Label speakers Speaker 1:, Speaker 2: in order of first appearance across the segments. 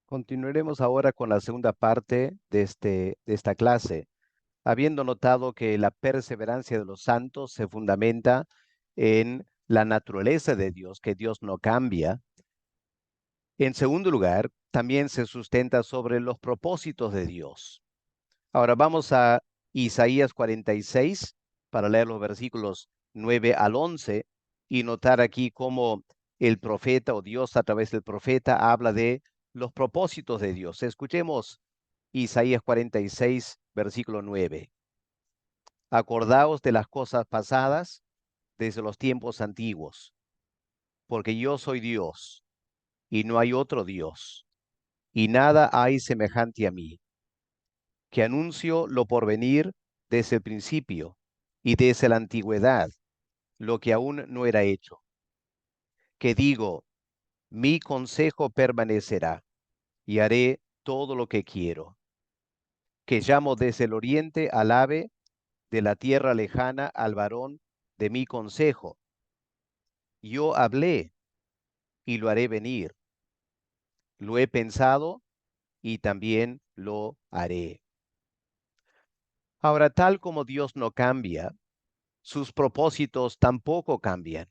Speaker 1: Continuaremos ahora con la segunda parte de esta clase, habiendo notado que la perseverancia de los santos se fundamenta en la naturaleza de Dios, que Dios no cambia. En segundo lugar, también se sustenta sobre los propósitos de Dios. Ahora vamos a Isaías 46 para leer los versículos 9 al 11 y notar aquí cómo el profeta o Dios a través del profeta habla de los propósitos de Dios. Escuchemos Isaías 46, versículo 9. Acordaos de las cosas pasadas desde los tiempos antiguos, porque yo soy Dios y no hay otro Dios, y nada hay semejante a mí, que anuncio lo por venir desde el principio y desde la antigüedad, lo que aún no era hecho, que digo, mi consejo permanecerá y haré todo lo que quiero, que llamo desde el oriente al ave, de la tierra lejana al varón de mi consejo. Yo hablé y lo haré venir, lo he pensado y también lo haré. Ahora, tal como Dios no cambia, sus propósitos tampoco cambian.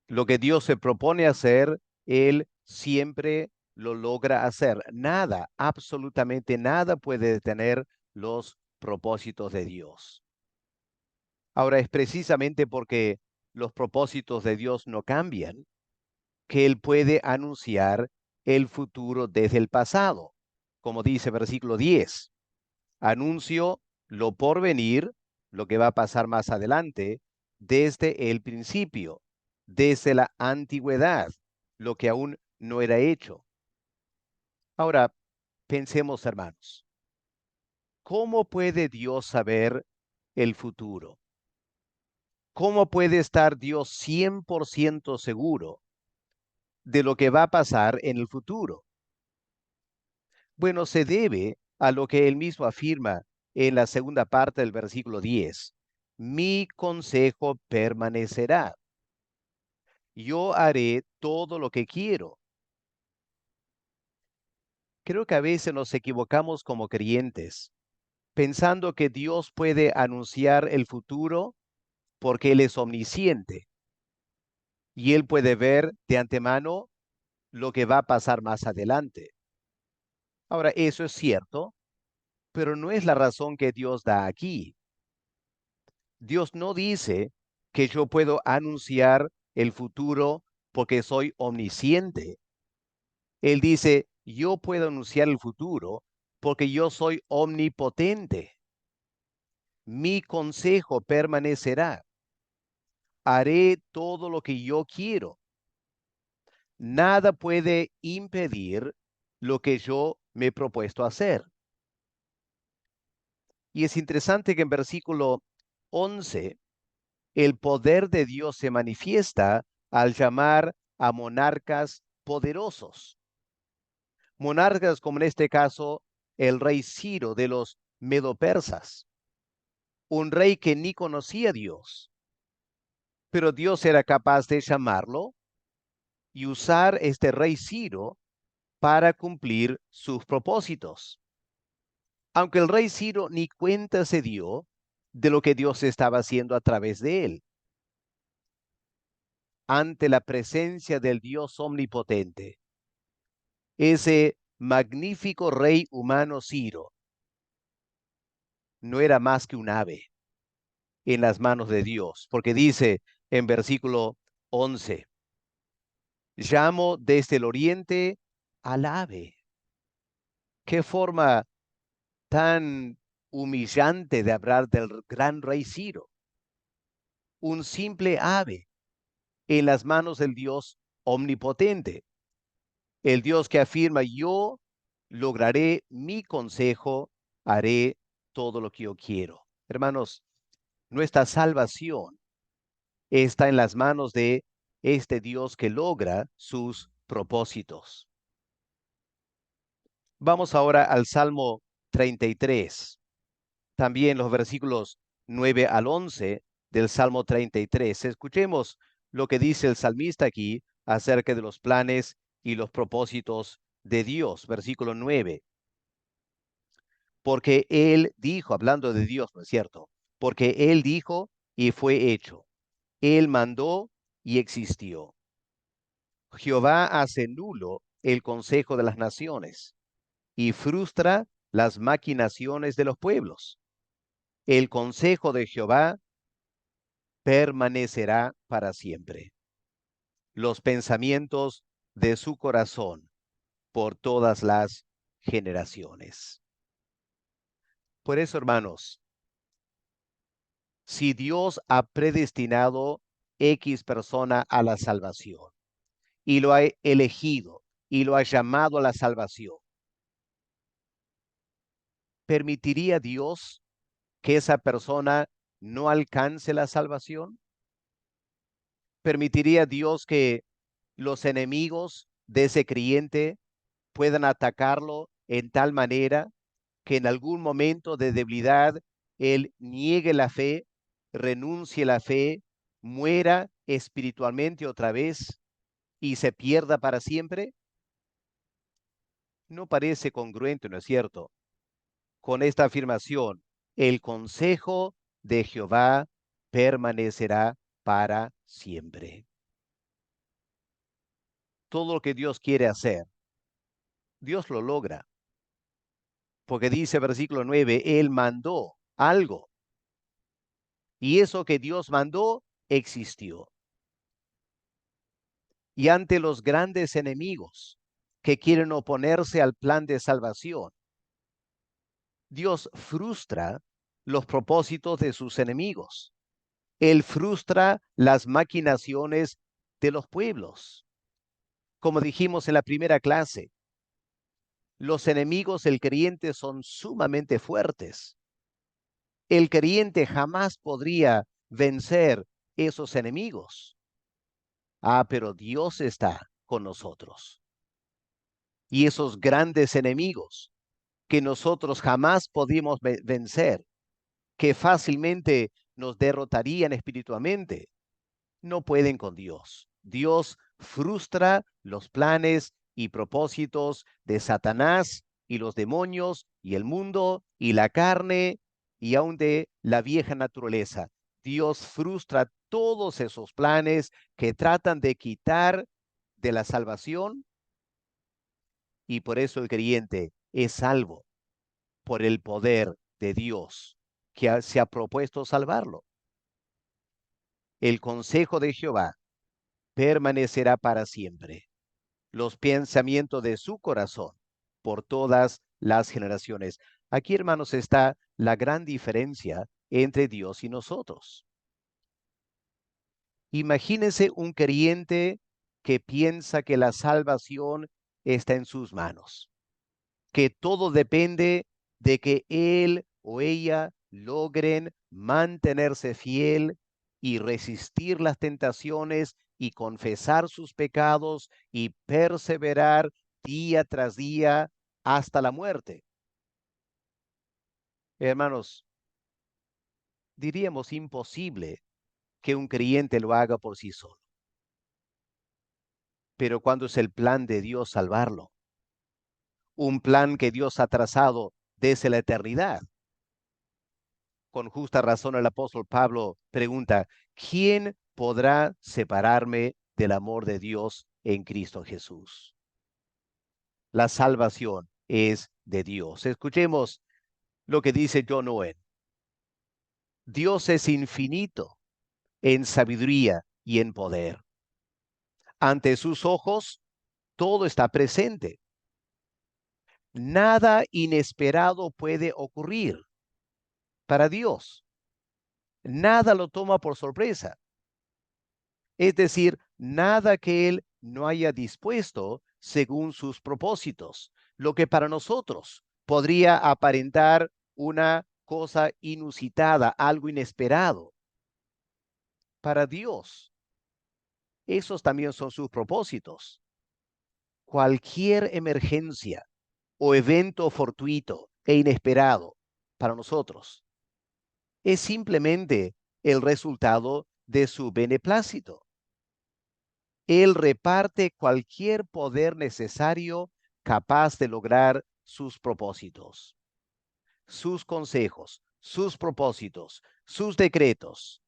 Speaker 1: Lo que Dios se propone hacer, Él siempre lo logra hacer. Nada, absolutamente nada puede detener los propósitos de Dios. Ahora es precisamente porque los propósitos de Dios no cambian que Él puede anunciar el futuro desde el pasado. Como dice versículo 10, anuncio lo por venir, lo que va a pasar más adelante, desde el principio, desde la antigüedad, lo que aún no era hecho. Ahora, pensemos, hermanos, ¿cómo puede Dios saber el futuro? ¿Cómo puede estar Dios 100% seguro de lo que va a pasar en el futuro? Bueno, se debe a lo que él mismo afirma en la segunda parte del versículo 10. Mi consejo permanecerá. Yo haré todo lo que quiero. Creo que a veces nos equivocamos como creyentes, pensando que Dios puede anunciar el futuro porque Él es omnisciente y Él puede ver de antemano lo que va a pasar más adelante. Ahora, eso es cierto, pero no es la razón que Dios da aquí. Dios no dice que yo puedo anunciar el futuro porque soy omnisciente. Él dice, yo puedo anunciar el futuro porque yo soy omnipotente. Mi consejo permanecerá. Haré todo lo que yo quiero. Nada puede impedir lo que yo me he propuesto hacer. Y es interesante que en versículo 11 el poder de Dios se manifiesta al llamar a monarcas poderosos. Monarcas como en este caso el rey Ciro de los medopersas, un rey que ni conocía a Dios, pero Dios era capaz de llamarlo y usar este rey Ciro para cumplir sus propósitos. Aunque el rey Ciro ni cuenta se dio de lo que Dios estaba haciendo a través de él. Ante la presencia del Dios omnipotente, ese magnífico rey humano Ciro no era más que un ave en las manos de Dios, porque dice en versículo 11, llamo desde el oriente al ave. Qué forma tan humillante de hablar del gran rey Ciro, un simple ave en las manos del Dios omnipotente, el Dios que afirma, yo lograré mi consejo, haré todo lo que yo quiero. Hermanos, nuestra salvación está en las manos de este Dios que logra sus propósitos. Vamos ahora al Salmo 33. También los versículos 9 al 11 del Salmo 33. Escuchemos lo que dice el salmista aquí acerca de los planes y los propósitos de Dios, versículo 9. Porque Él dijo, hablando de Dios, ¿no es cierto? Porque Él dijo y fue hecho. Él mandó y existió. Jehová hace nulo el consejo de las naciones y frustra las maquinaciones de los pueblos. El consejo de Jehová permanecerá para siempre. Los pensamientos de su corazón por todas las generaciones. Por eso, hermanos, si Dios ha predestinado X persona a la salvación y lo ha elegido y lo ha llamado a la salvación, ¿permitiría Dios que esa persona no alcance la salvación? ¿Permitiría Dios que los enemigos de ese creyente puedan atacarlo en tal manera que en algún momento de debilidad él niegue la fe, renuncie la fe, muera espiritualmente otra vez y se pierda para siempre? No parece congruente, ¿no es cierto? Con esta afirmación, el consejo de Jehová permanecerá para siempre. Todo lo que Dios quiere hacer, Dios lo logra. Porque dice versículo 9, Él mandó algo. Y eso que Dios mandó existió. Y ante los grandes enemigos que quieren oponerse al plan de salvación, Dios frustra los propósitos de sus enemigos. Él frustra las maquinaciones de los pueblos. Como dijimos en la primera clase, los enemigos del creyente son sumamente fuertes. El creyente jamás podría vencer esos enemigos. Pero Dios está con nosotros. Y esos grandes enemigos que nosotros jamás podíamos vencer, que fácilmente nos derrotarían espiritualmente, no pueden con Dios. Dios frustra los planes y propósitos de Satanás y los demonios y el mundo y la carne y aún de la vieja naturaleza. Dios frustra todos esos planes que tratan de quitar de la salvación, y por eso el creyente es salvo por el poder de Dios que se ha propuesto salvarlo. El consejo de Jehová permanecerá para siempre, los pensamientos de su corazón por todas las generaciones. Aquí, hermanos, está la gran diferencia entre Dios y nosotros. Imagínense un creyente que piensa que la salvación está en sus manos, que todo depende de que él o ella logren mantenerse fiel y resistir las tentaciones y confesar sus pecados y perseverar día tras día hasta la muerte. Hermanos, diríamos imposible que un creyente lo haga por sí solo. Pero cuando es el plan de Dios salvarlo, un plan que Dios ha trazado desde la eternidad. Con justa razón el apóstol Pablo pregunta, ¿quién podrá separarme del amor de Dios en Cristo Jesús? La salvación es de Dios. Escuchemos lo que dice John Owen. Dios es infinito en sabiduría y en poder. Ante sus ojos, todo está presente. Nada inesperado puede ocurrir para Dios. Nada lo toma por sorpresa. Es decir, nada que Él no haya dispuesto según sus propósitos, lo que para nosotros podría aparentar una cosa inusitada, algo inesperado. Para Dios, esos también son sus propósitos. Cualquier emergencia o evento fortuito e inesperado para nosotros es simplemente el resultado de su beneplácito. Él reparte cualquier poder necesario capaz de lograr sus propósitos. Sus consejos, sus propósitos, sus decretos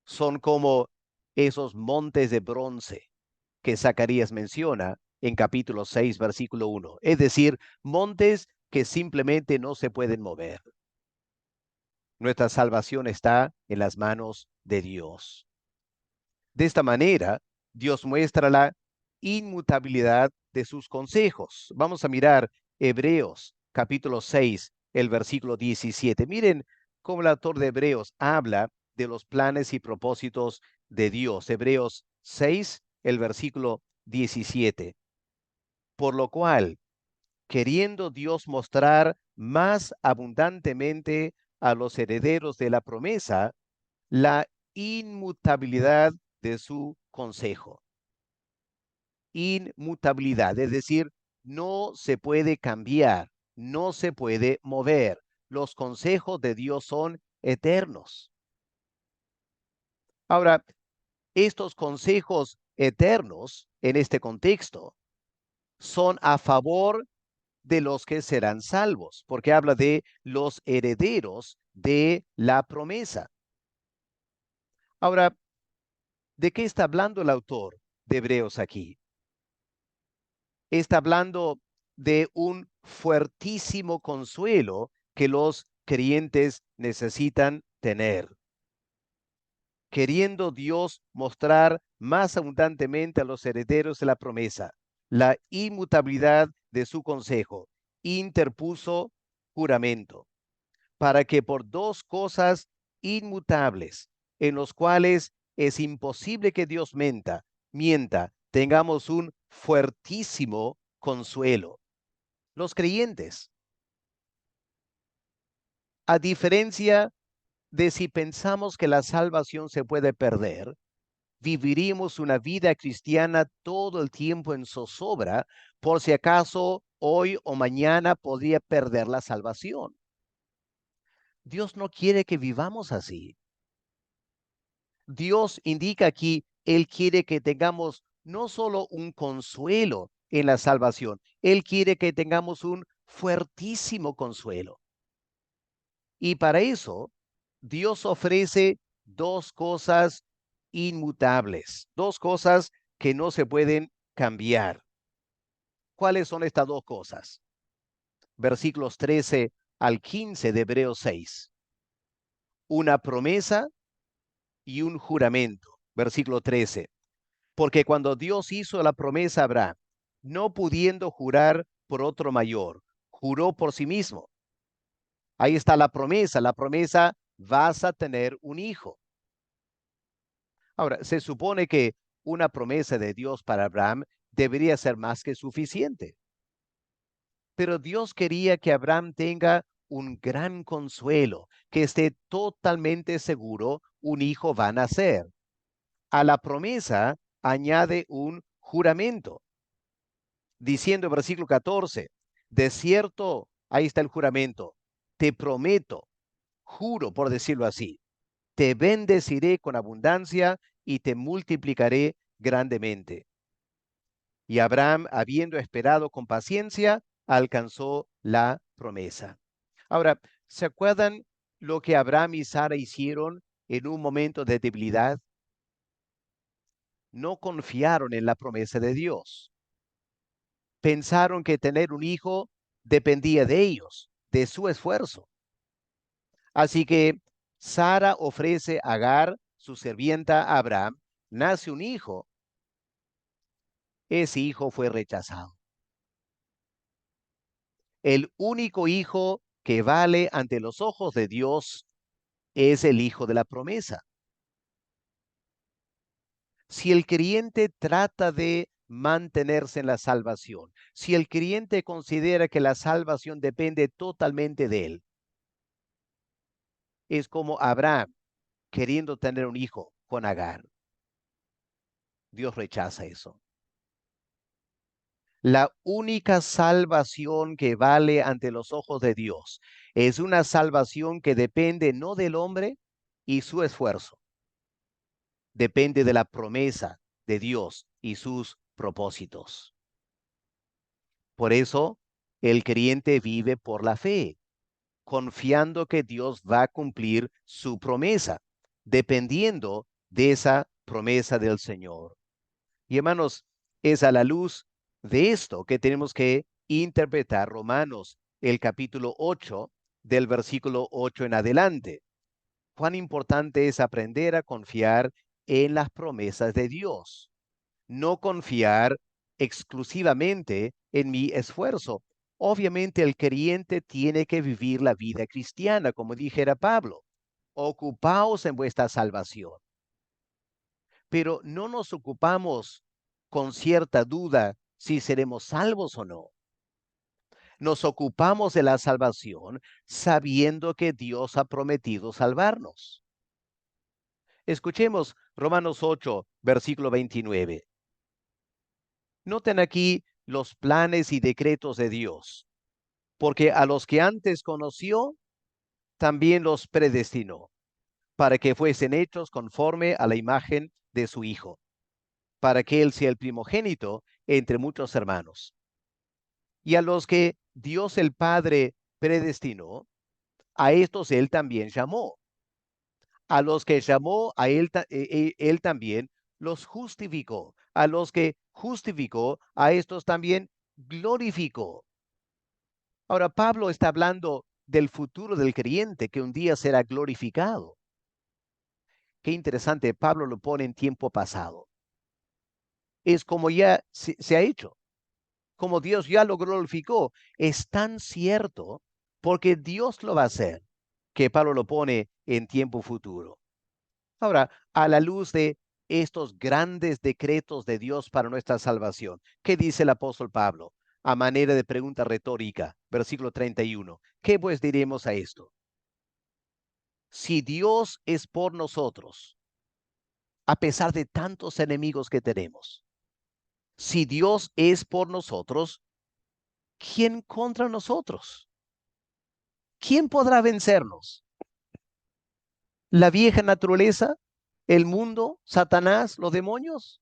Speaker 1: son como esos montes de bronce que Zacarías menciona en capítulo 6, versículo 1. Es decir, montes que simplemente no se pueden mover. Nuestra salvación está en las manos de Dios. De esta manera, Dios muestra la inmutabilidad de sus consejos. Vamos a mirar Hebreos capítulo 6, el versículo 17. Miren cómo el autor de Hebreos habla de los planes y propósitos de Dios. Hebreos 6, el versículo 17. Por lo cual, queriendo Dios mostrar más abundantemente a los herederos de la promesa la inmutabilidad de su consejo. Inmutabilidad, es decir, no se puede cambiar, no se puede mover. Los consejos de Dios son eternos. Ahora, estos consejos eternos en este contexto son a favor de los que serán salvos, porque habla de los herederos de la promesa. Ahora, ¿de qué está hablando el autor de Hebreos aquí? Está hablando de un fuertísimo consuelo que los creyentes necesitan tener. Queriendo Dios mostrar más abundantemente a los herederos de la promesa la inmutabilidad de su consejo, interpuso juramento, para que por dos cosas inmutables, en los cuales es imposible que Dios mienta, tengamos un fuertísimo consuelo. Los creyentes, a diferencia de si pensamos que la salvación se puede perder, viviríamos una vida cristiana todo el tiempo en zozobra por si acaso hoy o mañana podría perder la salvación. Dios no quiere que vivamos así. Dios indica aquí, Él quiere que tengamos no solo un consuelo en la salvación, Él quiere que tengamos un fuertísimo consuelo. Y para eso, Dios ofrece dos cosas inmutables, dos cosas que no se pueden cambiar. ¿Cuáles son estas dos cosas? Versículos 13 al 15 de Hebreos 6. Una promesa y un juramento. Versículo 13. Porque cuando Dios hizo la promesa a Abraham, no pudiendo jurar por otro mayor, juró por sí mismo. Ahí está la promesa, vas a tener un hijo. Ahora, se supone que una promesa de Dios para Abraham debería ser más que suficiente. Pero Dios quería que Abraham tenga un gran consuelo, que esté totalmente seguro un hijo va a nacer. A la promesa añade un juramento, diciendo en versículo 14, de cierto, ahí está el juramento, te prometo, juro por decirlo así, te bendeciré con abundancia y te multiplicaré grandemente. Y Abraham, habiendo esperado con paciencia, alcanzó la promesa. Ahora, ¿se acuerdan lo que Abraham y Sara hicieron en un momento de debilidad? No confiaron en la promesa de Dios. Pensaron que tener un hijo dependía de ellos, de su esfuerzo. Así que Sara ofrece a Agar, su sirvienta a Abraham, nace un hijo. Ese hijo fue rechazado. El único hijo que vale ante los ojos de Dios es el hijo de la promesa. Si el creyente trata de mantenerse en la salvación, si el creyente considera que la salvación depende totalmente de él, es como Abraham queriendo tener un hijo con Agar. Dios rechaza eso. La única salvación que vale ante los ojos de Dios es una salvación que depende no del hombre y su esfuerzo, depende de la promesa de Dios y sus propósitos. Por eso, el creyente vive por la fe, confiando que Dios va a cumplir su promesa, dependiendo de esa promesa del Señor. Y hermanos, es a la luz de esto que tenemos que interpretar Romanos, el capítulo 8, del versículo 8 en adelante. Cuán importante es aprender a confiar en las promesas de Dios, no confiar exclusivamente en mi esfuerzo. Obviamente el creyente tiene que vivir la vida cristiana, como dijera Pablo. Ocupaos en vuestra salvación. Pero no nos ocupamos con cierta duda si seremos salvos o no. Nos ocupamos de la salvación sabiendo que Dios ha prometido salvarnos. Escuchemos Romanos 8, versículo 29. Noten aquí los planes y decretos de Dios, porque a los que antes conoció, también los predestinó, para que fuesen hechos conforme a la imagen de su Hijo, para que Él sea el primogénito entre muchos hermanos. Y a los que Dios el Padre predestinó, a estos Él también llamó. A los que llamó, a Él también los justificó. A los que justificó, a estos también glorificó. Ahora, Pablo está hablando del futuro del creyente que un día será glorificado. Qué interesante, Pablo lo pone en tiempo pasado. Es como ya se ha hecho, como Dios ya lo glorificó. Es tan cierto porque Dios lo va a hacer que Pablo lo pone en tiempo futuro. Ahora, a la luz de estos grandes decretos de Dios para nuestra salvación, ¿qué dice el apóstol Pablo? A manera de pregunta retórica, versículo 31. ¿Qué pues diremos a esto? Si Dios es por nosotros, a pesar de tantos enemigos que tenemos, si Dios es por nosotros, ¿quién contra nosotros? ¿Quién podrá vencernos? ¿La vieja naturaleza? ¿El mundo? ¿Satanás? ¿Los demonios?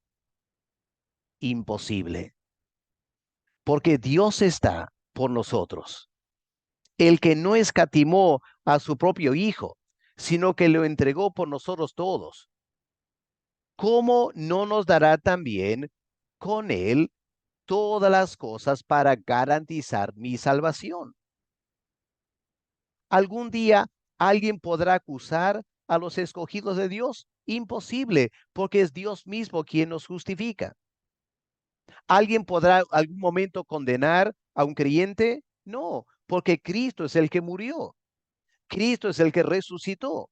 Speaker 1: Imposible, porque Dios está por nosotros. El que no escatimó a su propio Hijo, sino que lo entregó por nosotros todos. ¿Cómo no nos dará también con Él todas las cosas para garantizar mi salvación? ¿Algún día alguien podrá acusar a los escogidos de Dios? Imposible, porque es Dios mismo quien nos justifica. ¿Alguien podrá algún momento condenar a un creyente? No, porque Cristo es el que murió. Cristo es el que resucitó.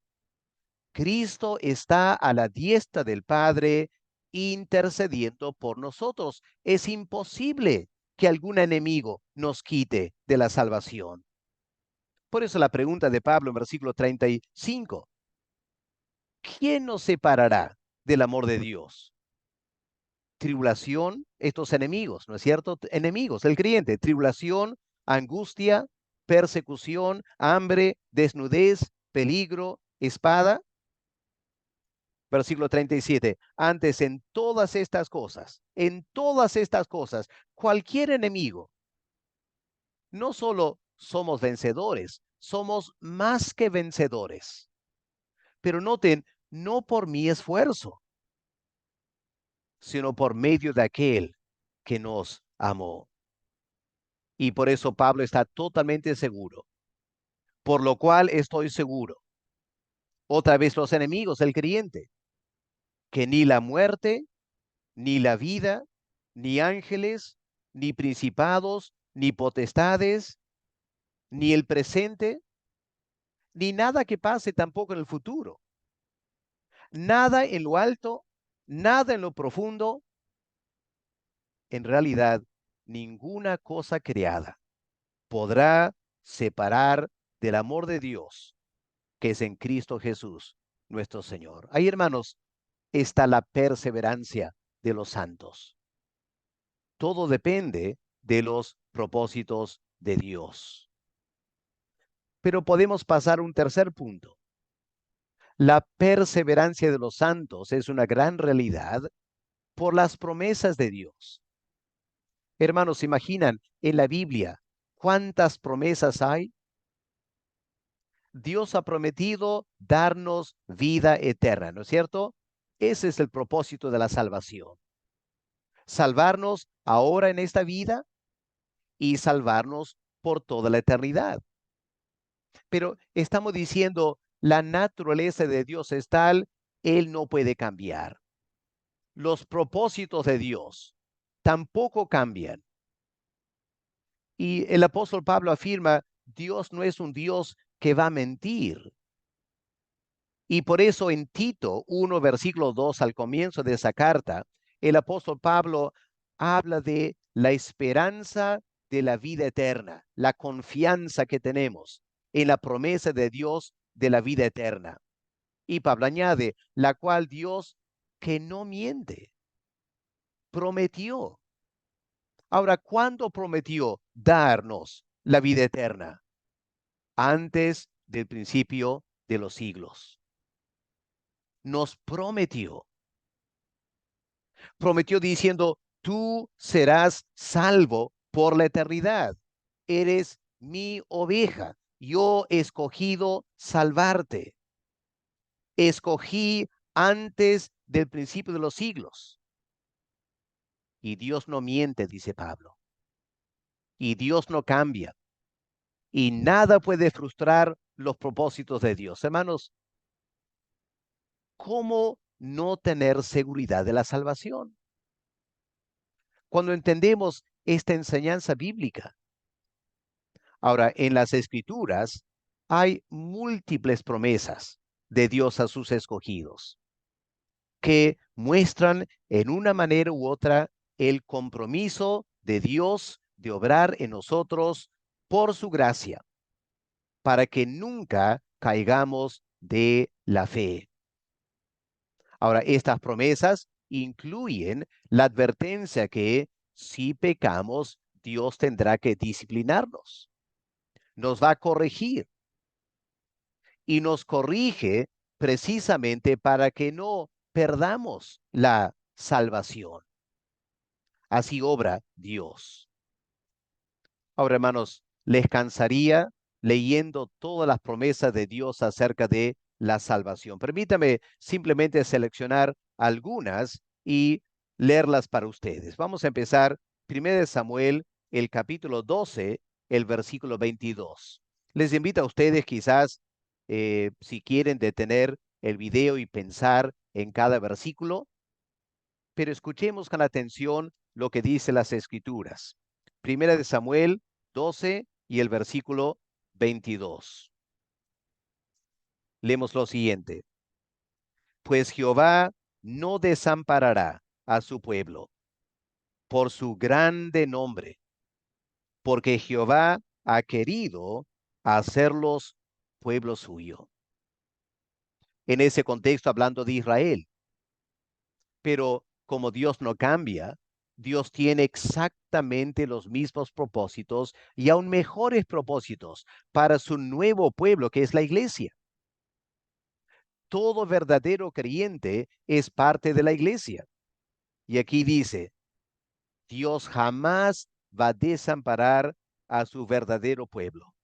Speaker 1: Cristo está a la diestra del Padre intercediendo por nosotros. Es imposible que algún enemigo nos quite de la salvación. Por eso la pregunta de Pablo en versículo 35. ¿Quién nos separará del amor de Dios? Tribulación, estos enemigos, ¿no es cierto? Enemigos, el creyente, tribulación, angustia, persecución, hambre, desnudez, peligro, espada. Versículo 37. Antes en todas estas cosas, cualquier enemigo, no solo somos vencedores, somos más que vencedores. Pero noten, no por mi esfuerzo, sino por medio de aquel que nos amó. Y por eso Pablo está totalmente seguro, por lo cual estoy seguro. Otra vez los enemigos del creyente, que ni la muerte, ni la vida, ni ángeles, ni principados, ni potestades, ni el presente, ni nada que pase tampoco en el futuro. Nada en lo alto, nada en lo profundo, en realidad ninguna cosa creada podrá separar del amor de Dios que es en Cristo Jesús, nuestro Señor. Ahí, hermanos, está la perseverancia de los santos. Todo depende de los propósitos de Dios. Pero podemos pasar a un tercer punto. La perseverancia de los santos es una gran realidad por las promesas de Dios. Hermanos, ¿se imaginan en la Biblia cuántas promesas hay? Dios ha prometido darnos vida eterna, ¿no es cierto? Ese es el propósito de la salvación. Salvarnos ahora en esta vida y salvarnos por toda la eternidad. Pero estamos diciendo, la naturaleza de Dios es tal, Él no puede cambiar. Los propósitos de Dios tampoco cambian. Y el apóstol Pablo afirma, Dios no es un Dios que va a mentir. Y por eso en Tito 1, versículo 2, al comienzo de esa carta, el apóstol Pablo habla de la esperanza de la vida eterna, la confianza que tenemos en la promesa de Dios de la vida eterna. Y Pablo añade, la cual Dios, que no miente, prometió. Ahora, ¿cuándo prometió darnos la vida eterna? Antes del principio de los siglos. Nos prometió diciendo, tú serás salvo por la eternidad. Eres mi oveja. Yo he escogido salvarte. Escogí antes del principio de los siglos. Y Dios no miente, dice Pablo. Y Dios no cambia. Y nada puede frustrar los propósitos de Dios. Hermanos, ¿cómo no tener seguridad de la salvación? Cuando entendemos esta enseñanza bíblica. Ahora, en las Escrituras hay múltiples promesas de Dios a sus escogidos que muestran en una manera u otra el compromiso de Dios de obrar en nosotros por su gracia, para que nunca caigamos de la fe. Ahora, estas promesas incluyen la advertencia que si pecamos, Dios tendrá que disciplinarnos, nos va a corregir y nos corrige precisamente para que no perdamos la salvación. Así obra Dios. Ahora, hermanos, les cansaría leyendo todas las promesas de Dios acerca de la salvación. Permítame simplemente seleccionar algunas y leerlas para ustedes. Vamos a empezar 1 Samuel, el capítulo 12, el versículo 22. Les invito a ustedes quizás, si quieren detener el video y pensar en cada versículo, pero escuchemos con atención lo que dice las Escrituras. 1 Samuel 12 y el versículo 22. Leemos lo siguiente. Pues Jehová no desamparará a su pueblo por su grande nombre, porque Jehová ha querido hacerlos pueblo suyo. En ese contexto hablando de Israel. Pero como Dios no cambia, Dios tiene exactamente los mismos propósitos y aún mejores propósitos para su nuevo pueblo, que es la iglesia. Todo verdadero creyente es parte de la iglesia. Y aquí dice, Dios jamás va a desamparar a su verdadero pueblo,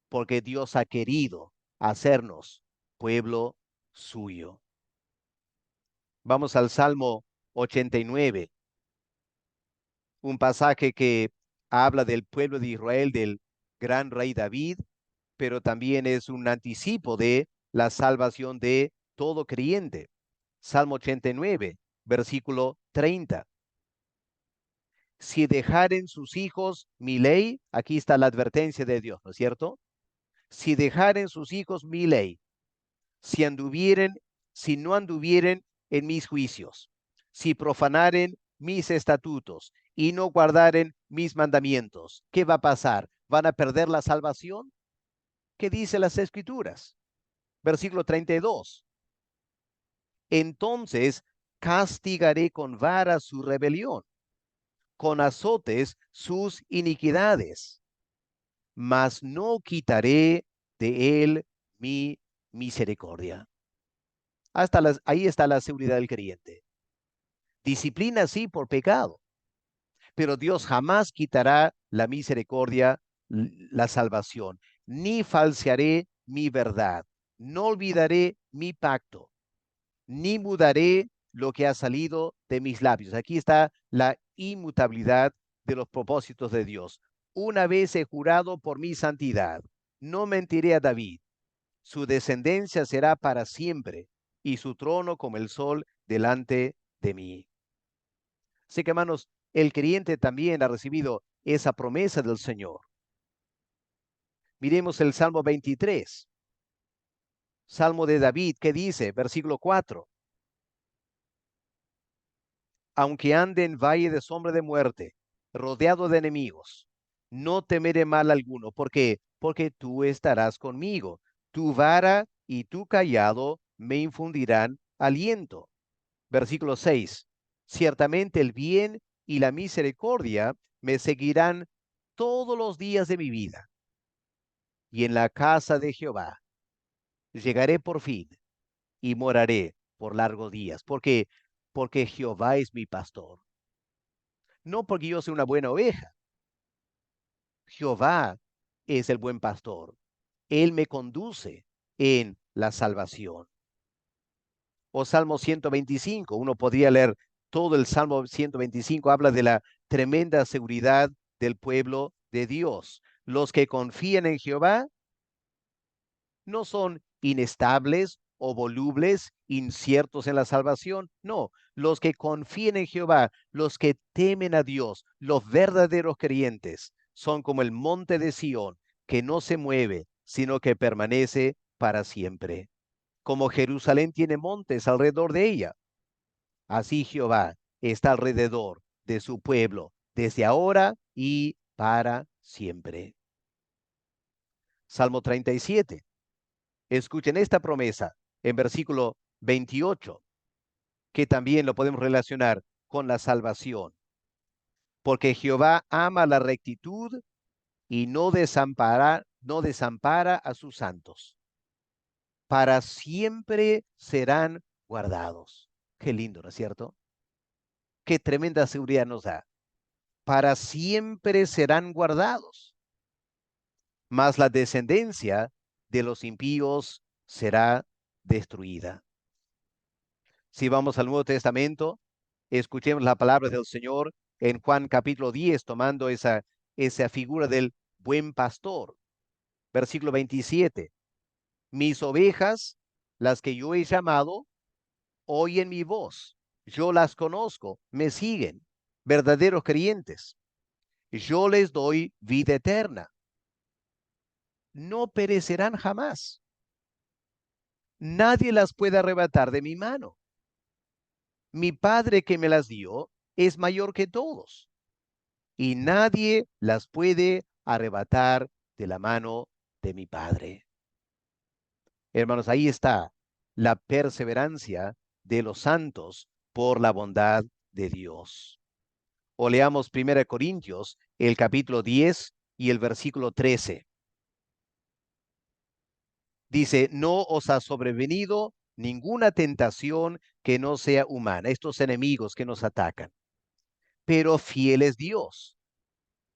Speaker 1: porque Dios ha querido hacernos pueblo suyo. Vamos al Salmo 89, un pasaje que habla del pueblo de Israel, del gran rey David, pero también es un anticipo de la salvación de todo creyente. Salmo 89, versículo 30. Si dejaren sus hijos mi ley, aquí está la advertencia de Dios, ¿no es cierto? Si dejaren sus hijos mi ley, si anduvieren, si no anduvieren en mis juicios, si profanaren mis estatutos y no guardaren mis mandamientos, ¿qué va a pasar? ¿Van a perder la salvación? ¿Qué dice las Escrituras? Versículo 32. Entonces castigaré con vara su rebelión, con azotes sus iniquidades, mas no quitaré de él mi misericordia. Ahí está la seguridad del creyente. Disciplina sí por pecado, Pero Dios jamás quitará la misericordia, la salvación, ni falsearé mi verdad, no olvidaré mi pacto, ni mudaré lo que ha salido de mis labios. Aquí está la inmutabilidad de los propósitos de Dios. Una vez he jurado por mi santidad, no mentiré a David. Su descendencia será para siempre y su trono como el sol delante de mí. Así que, hermanos, el creyente también ha recibido esa promesa del Señor. Miremos el Salmo 23, Salmo de David, que dice, versículo 4: aunque ande en valle de sombra de muerte, rodeado de enemigos, no temeré mal alguno, porque tú estarás conmigo. Tu vara y tu cayado me infundirán aliento. Versículo 6: ciertamente el bien y la misericordia me seguirán todos los días de mi vida, y en la casa de Jehová llegaré por fin y moraré por largos días, porque Jehová es mi pastor. No porque yo sea una buena oveja. Jehová es el buen pastor. Él me conduce en la salvación. O Salmo 125, uno podría leer todo el Salmo 125, habla de la tremenda seguridad del pueblo de Dios. Los que confían en Jehová no son inestables o volubles, inciertos en la salvación. No, los que confían en Jehová, los que temen a Dios, los verdaderos creyentes, son como el monte de Sión, que no se mueve, sino que permanece para siempre. Como Jerusalén tiene montes alrededor de ella, así Jehová está alrededor de su pueblo, desde ahora y para siempre. Salmo 37. Escuchen esta promesa en versículo 28, que también lo podemos relacionar con la salvación. Porque Jehová ama la rectitud y no desampara a sus santos. Para siempre serán guardados. Qué lindo, ¿no es cierto? Qué tremenda seguridad nos da. Para siempre serán guardados. Mas la descendencia de los impíos será destruida. Si vamos al Nuevo Testamento, escuchemos la palabra del Señor en Juan capítulo 10, tomando esa figura del buen pastor. Versículo 27. Mis ovejas, las que yo he llamado, oyen mi voz. Yo las conozco, me siguen, verdaderos creyentes. Yo les doy vida eterna. No perecerán jamás. Nadie las puede arrebatar de mi mano. Mi Padre que me las dio es mayor que todos, y nadie las puede arrebatar de la mano de mi Padre. Hermanos, ahí está la perseverancia de los santos por la bondad de Dios. O leamos 1 Corintios, el capítulo 10 y el versículo 13. Dice, no os ha sobrevenido ninguna tentación que no sea humana, estos enemigos que nos atacan, pero fiel es Dios.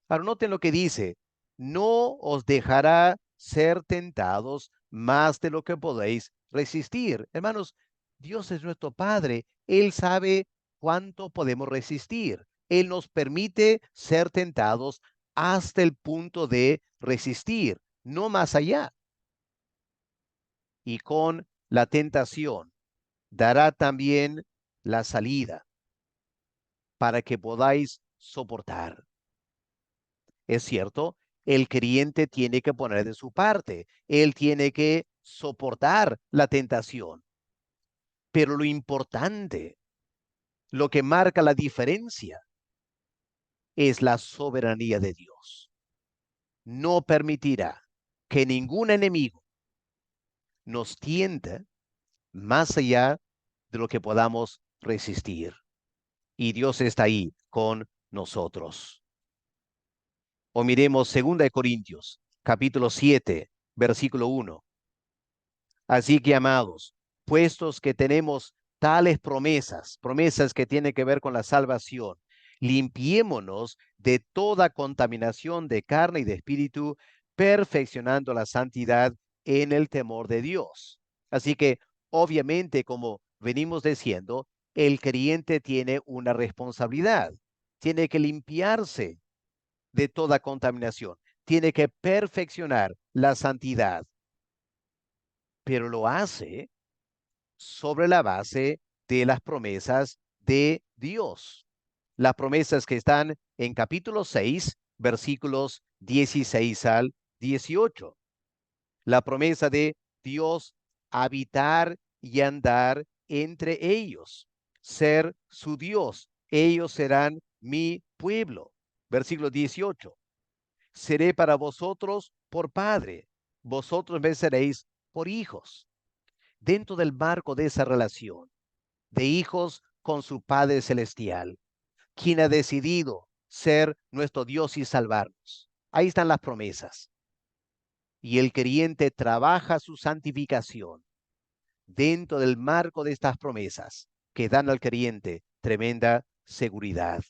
Speaker 1: Ahora noten lo que dice, no os dejará ser tentados más de lo que podéis resistir. Hermanos, Dios es nuestro Padre. Él sabe cuánto podemos resistir. Él nos permite ser tentados hasta el punto de resistir, no más allá. Y con la tentación dará también la salida para que podáis soportar. Es cierto, el creyente tiene que poner de su parte, él tiene que soportar la tentación. Pero lo importante, lo que marca la diferencia, es la soberanía de Dios. No permitirá que ningún enemigo nos tiente más allá de lo que podamos resistir. Y Dios está ahí con nosotros. O miremos 2 Corintios, capítulo 7, versículo 1. Así que, amados, puestos que tenemos tales promesas, promesas que tienen que ver con la salvación, Limpiémonos de toda contaminación de carne y de espíritu, perfeccionando la santidad en el temor de Dios. Así que, obviamente, como venimos diciendo, el creyente tiene una responsabilidad. Tiene que limpiarse de toda contaminación. Tiene que perfeccionar la santidad, pero lo hace sobre la base de las promesas de Dios. Las promesas que están en capítulo 6, versículos 16 al 18. La promesa de Dios habitar y andar entre ellos, ser su Dios. Ellos serán mi pueblo. Versículo 18. Seré para vosotros por padre, vosotros me seréis por hijos. Dentro del marco de esa relación de hijos con su Padre Celestial, quien ha decidido ser nuestro Dios y salvarnos. Ahí están las promesas. Y el creyente trabaja su santificación dentro del marco de estas promesas que dan al creyente tremenda seguridad.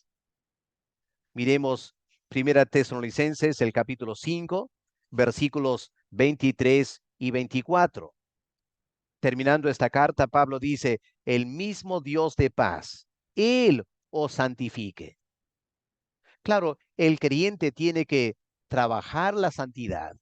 Speaker 1: Miremos Primera Tesalonicenses, el capítulo 5, versículos 23 y 24. Terminando esta carta, Pablo dice, el mismo Dios de paz, Él os santifique. Claro, el creyente tiene que trabajar la santidad,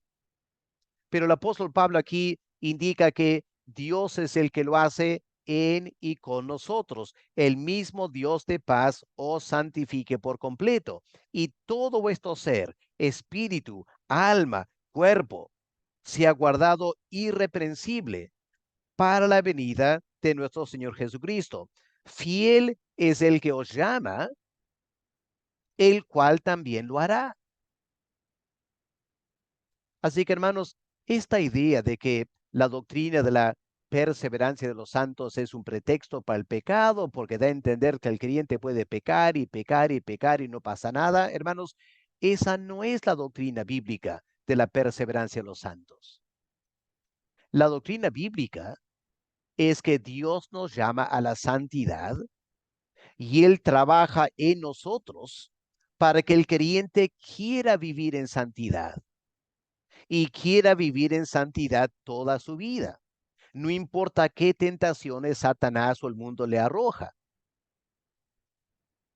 Speaker 1: pero el apóstol Pablo aquí indica que Dios es el que lo hace en y con nosotros. El mismo Dios de paz os santifique por completo. Y todo vuestro ser, espíritu, alma, cuerpo, sea guardado irreprensible para la venida de nuestro Señor Jesucristo. Fiel es el que os llama, el cual también lo hará. Así que, hermanos, esta idea de que la doctrina de la perseverancia de los santos es un pretexto para el pecado, porque da a entender que el creyente puede pecar y pecar y pecar y no pasa nada, hermanos, esa no es la doctrina bíblica de la perseverancia de los santos. La doctrina bíblica es que Dios nos llama a la santidad y Él trabaja en nosotros para que el creyente quiera vivir en santidad y quiera vivir en santidad toda su vida. No importa qué tentaciones Satanás o el mundo le arroja.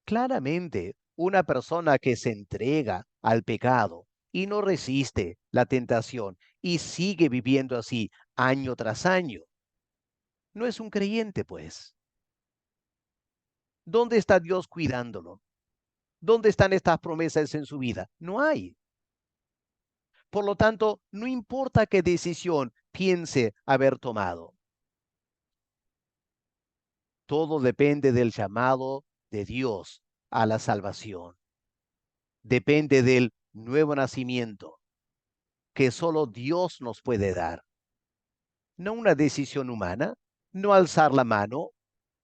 Speaker 1: Claramente, una persona que se entrega al pecado y no resiste la tentación y sigue viviendo así año tras año, no es un creyente, pues. ¿Dónde está Dios cuidándolo? ¿Dónde están estas promesas en su vida? No hay. Por lo tanto, no importa qué decisión piense haber tomado. Todo depende del llamado de Dios a la salvación. Depende del nuevo nacimiento que solo Dios nos puede dar. No una decisión humana, no alzar la mano,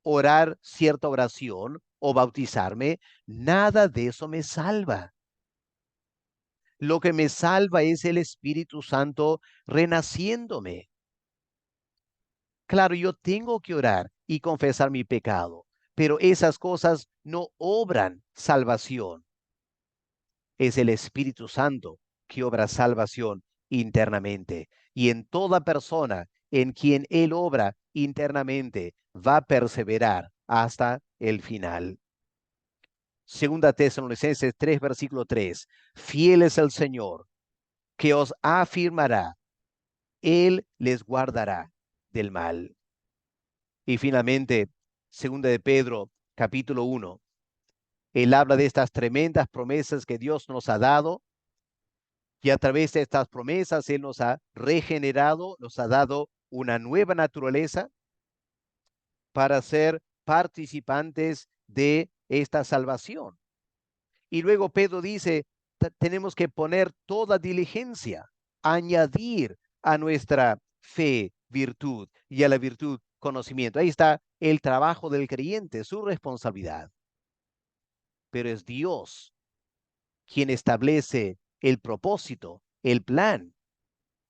Speaker 1: orar cierta oración o bautizarme. Nada de eso me salva. Lo que me salva es el Espíritu Santo renaciéndome. Claro, yo tengo que orar y confesar mi pecado, pero esas cosas no obran salvación. Es el Espíritu Santo que obra salvación internamente. Y en toda persona en quien Él obra internamente va a perseverar hasta el final. Segunda Tesalonicenses 3, versículo 3. Fiel es el Señor, que os afirmará. Él les guardará del mal. Y finalmente, segunda de Pedro, capítulo 1. Él habla de estas tremendas promesas que Dios nos ha dado y a través de estas promesas Él nos ha regenerado, nos ha dado una nueva naturaleza para ser participantes de esta salvación. Y luego Pedro dice, tenemos que poner toda diligencia, añadir a nuestra fe virtud y a la virtud conocimiento. Ahí está el trabajo del creyente, su responsabilidad. Pero es Dios quien establece el propósito, el plan,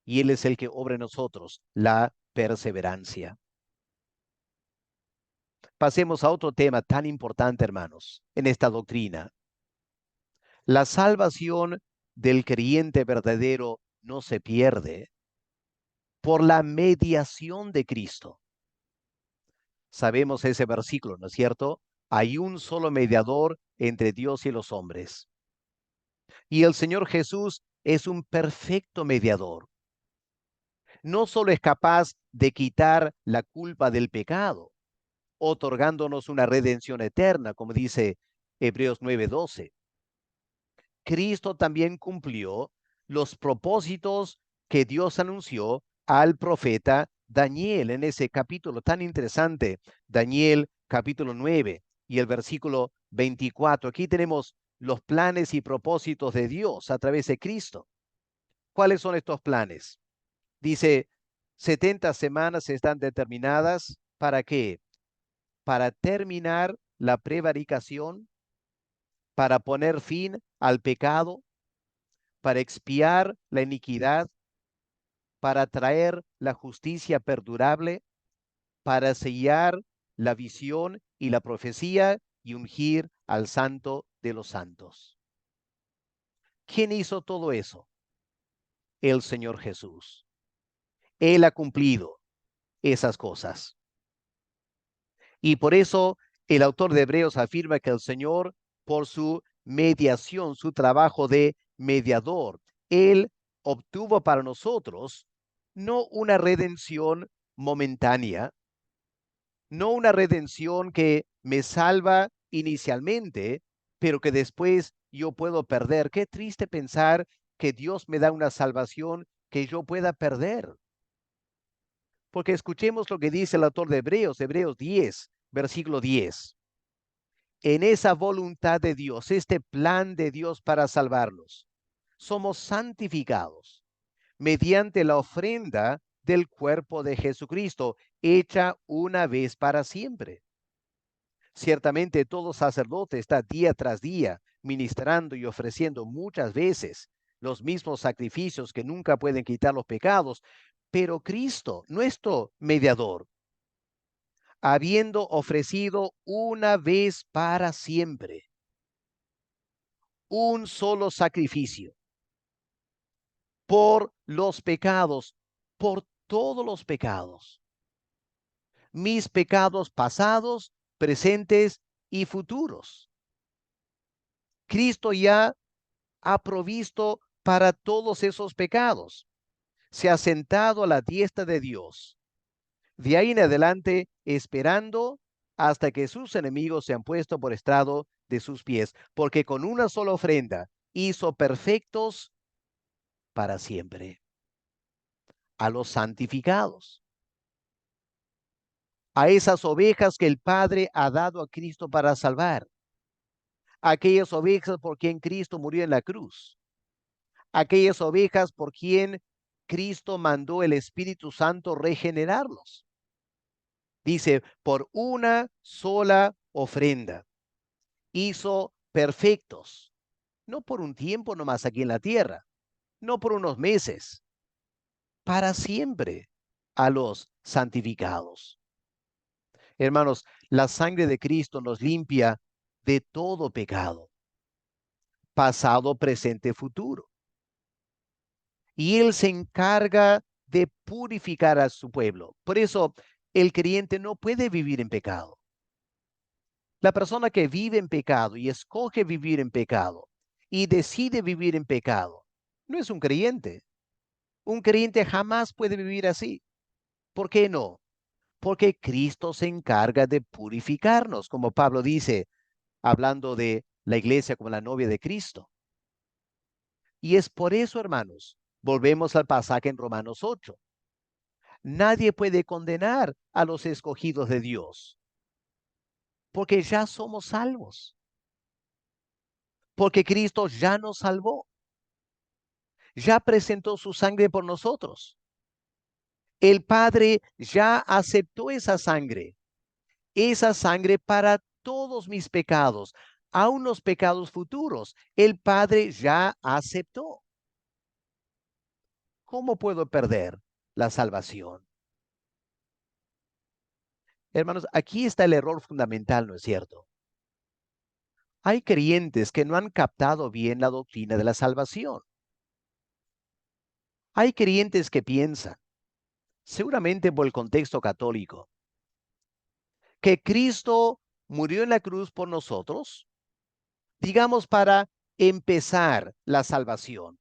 Speaker 1: y Él es el que obra en nosotros la perseverancia. Pasemos a otro tema tan importante, hermanos, en esta doctrina. La salvación del creyente verdadero no se pierde por la mediación de Cristo. Sabemos ese versículo, ¿no es cierto? Hay un solo mediador entre Dios y los hombres. Y el Señor Jesús es un perfecto mediador. No solo es capaz de quitar la culpa del pecado, otorgándonos una redención eterna, como dice Hebreos 9:12. Cristo también cumplió los propósitos que Dios anunció al profeta Daniel en ese capítulo tan interesante, Daniel capítulo 9 y el versículo 24. Aquí tenemos los planes y propósitos de Dios a través de Cristo. ¿Cuáles son estos planes? Dice, 70 semanas están determinadas. ¿Para qué? Para terminar la prevaricación, para poner fin al pecado, para expiar la iniquidad, para traer la justicia perdurable, para sellar la visión y la profecía y ungir al santo de los santos. ¿Quién hizo todo eso? El Señor Jesús. Él ha cumplido esas cosas. Y por eso el autor de Hebreos afirma que el Señor, por su mediación, su trabajo de mediador, Él obtuvo para nosotros no una redención momentánea, no una redención que me salva inicialmente, pero que después yo puedo perder. Qué triste pensar que Dios me da una salvación que yo pueda perder. Porque escuchemos lo que dice el autor de Hebreos, Hebreos 10, versículo 10. En esa voluntad de Dios, este plan de Dios para salvarnos, somos santificados mediante la ofrenda del cuerpo de Jesucristo, hecha una vez para siempre. Ciertamente todo sacerdote está día tras día ministrando y ofreciendo muchas veces los mismos sacrificios que nunca pueden quitar los pecados, pero Cristo, nuestro mediador, habiendo ofrecido una vez para siempre un solo sacrificio por los pecados, por todos los pecados, mis pecados pasados, presentes y futuros. Cristo ya ha provisto para todos esos pecados. Se ha sentado a la diestra de Dios. De ahí en adelante, esperando hasta que sus enemigos se han puesto por estrado de sus pies, porque con una sola ofrenda hizo perfectos para siempre a los santificados, a esas ovejas que el Padre ha dado a Cristo para salvar, aquellas ovejas por quien Cristo murió en la cruz, aquellas ovejas por quien Cristo mandó el Espíritu Santo regenerarlos. Dice, por una sola ofrenda hizo perfectos, no por un tiempo nomás aquí en la tierra, no por unos meses, para siempre a los santificados. Hermanos, la sangre de Cristo nos limpia de todo pecado, pasado, presente, futuro. Y Él se encarga de purificar a su pueblo. Por eso, el creyente no puede vivir en pecado. La persona que vive en pecado y escoge vivir en pecado y decide vivir en pecado, no es un creyente. Un creyente jamás puede vivir así. ¿Por qué no? Porque Cristo se encarga de purificarnos, como Pablo dice, hablando de la iglesia como la novia de Cristo. Y es por eso, hermanos, volvemos al pasaje en Romanos 8. Nadie puede condenar a los escogidos de Dios, porque ya somos salvos, porque Cristo ya nos salvó, ya presentó su sangre por nosotros. El Padre ya aceptó esa sangre para todos mis pecados, aun los pecados futuros. El Padre ya aceptó. ¿Cómo puedo perder la salvación? Hermanos, aquí está el error fundamental, ¿no es cierto? Hay creyentes que no han captado bien la doctrina de la salvación. Hay creyentes que piensan, seguramente por el contexto católico, que Cristo murió en la cruz por nosotros, digamos, para empezar la salvación,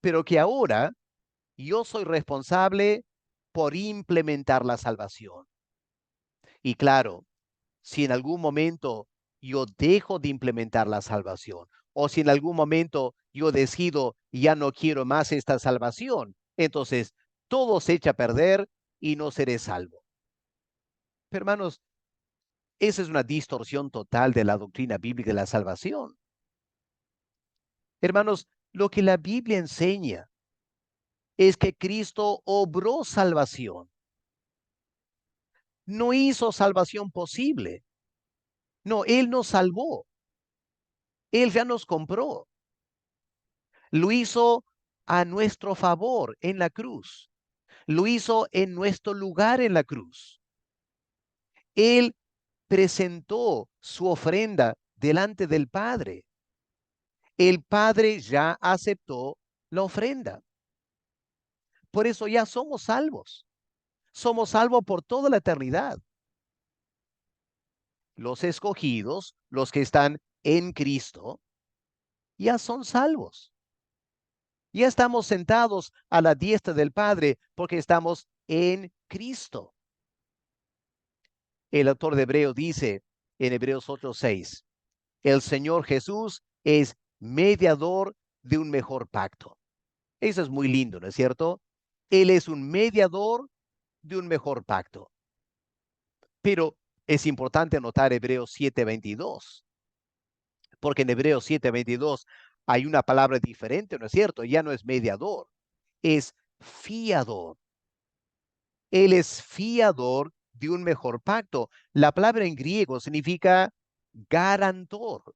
Speaker 1: pero que ahora yo soy responsable por implementar la salvación. Y claro, si en algún momento yo dejo de implementar la salvación, o si en algún momento yo decido ya no quiero más esta salvación, entonces todo se echa a perder y no seré salvo. Pero, hermanos, esa es una distorsión total de la doctrina bíblica de la salvación. Hermanos, lo que la Biblia enseña es que Cristo obró salvación, no hizo salvación posible. No, Él nos salvó, Él ya nos compró, lo hizo a nuestro favor en la cruz, lo hizo en nuestro lugar en la cruz. Él presentó su ofrenda delante del Padre. El Padre ya aceptó la ofrenda. Por eso ya somos salvos. Somos salvos por toda la eternidad. Los escogidos, los que están en Cristo, ya son salvos. Ya estamos sentados a la diestra del Padre porque estamos en Cristo. El autor de Hebreos dice en Hebreos 8:6, el Señor Jesús es mediador de un mejor pacto. Eso es muy lindo, ¿no es cierto? Él es un mediador de un mejor pacto. Pero es importante anotar Hebreos 7:22, porque en Hebreos 7:22 hay una palabra diferente, ¿no es cierto? Ya no es mediador, es fiador. Él es fiador de un mejor pacto. La palabra en griego significa garantor,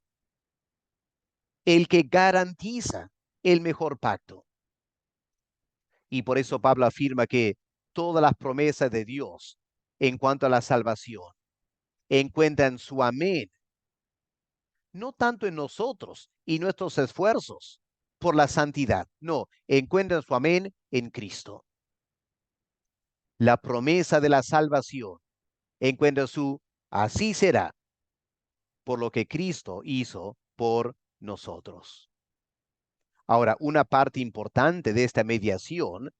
Speaker 1: el que garantiza el mejor pacto. Y por eso Pablo afirma que todas las promesas de Dios en cuanto a la salvación encuentran su amén, no tanto en nosotros y nuestros esfuerzos por la santidad, no, encuentran su amén en Cristo. La promesa de la salvación encuentra su así será por lo que Cristo hizo por nosotros. Ahora, una parte importante de esta mediación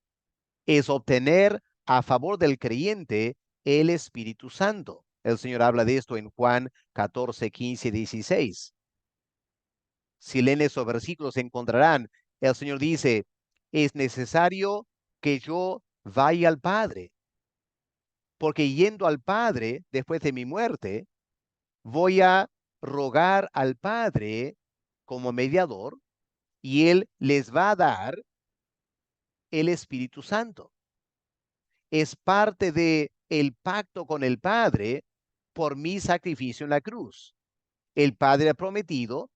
Speaker 1: es obtener a favor del creyente el Espíritu Santo. El Señor habla de esto en Juan 14, 15, 16. Si leen esos versículos encontrarán, el Señor dice, es necesario que yo vaya al Padre, porque yendo al Padre después de mi muerte, voy a rogar al Padre como mediador y Él les va a dar el Espíritu Santo. Es parte de el pacto con el Padre por mi sacrificio en la cruz. El Padre ha prometido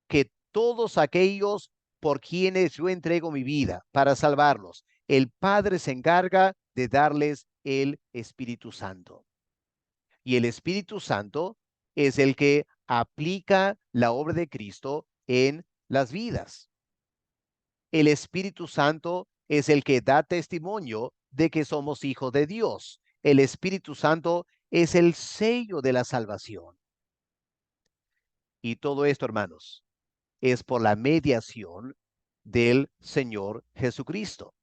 Speaker 1: que todos aquellos por quienes yo entrego mi vida para salvarlos, el Padre se encarga de darles el Espíritu Santo. Y el Espíritu Santo es el que aplica la obra de Cristo en las vidas. El Espíritu Santo es el que da testimonio de que somos hijos de Dios. El Espíritu Santo es el sello de la salvación. Y todo esto, hermanos, es por la mediación del Señor Jesucristo.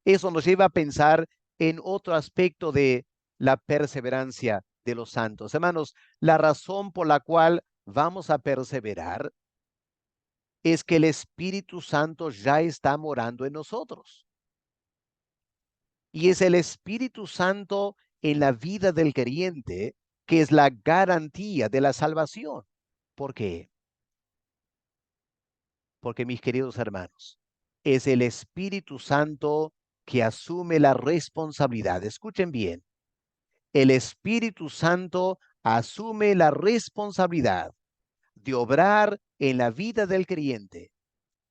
Speaker 1: Eso nos lleva a pensar en otro aspecto de la perseverancia de los santos. Hermanos, la razón por la cual vamos a perseverar es que el Espíritu Santo ya está morando en nosotros. Y es el Espíritu Santo en la vida del creyente que es la garantía de la salvación. ¿Por qué? Porque, mis queridos hermanos, es el Espíritu Santo que asume la responsabilidad. Escuchen bien, el Espíritu Santo asume la responsabilidad de obrar en la vida del creyente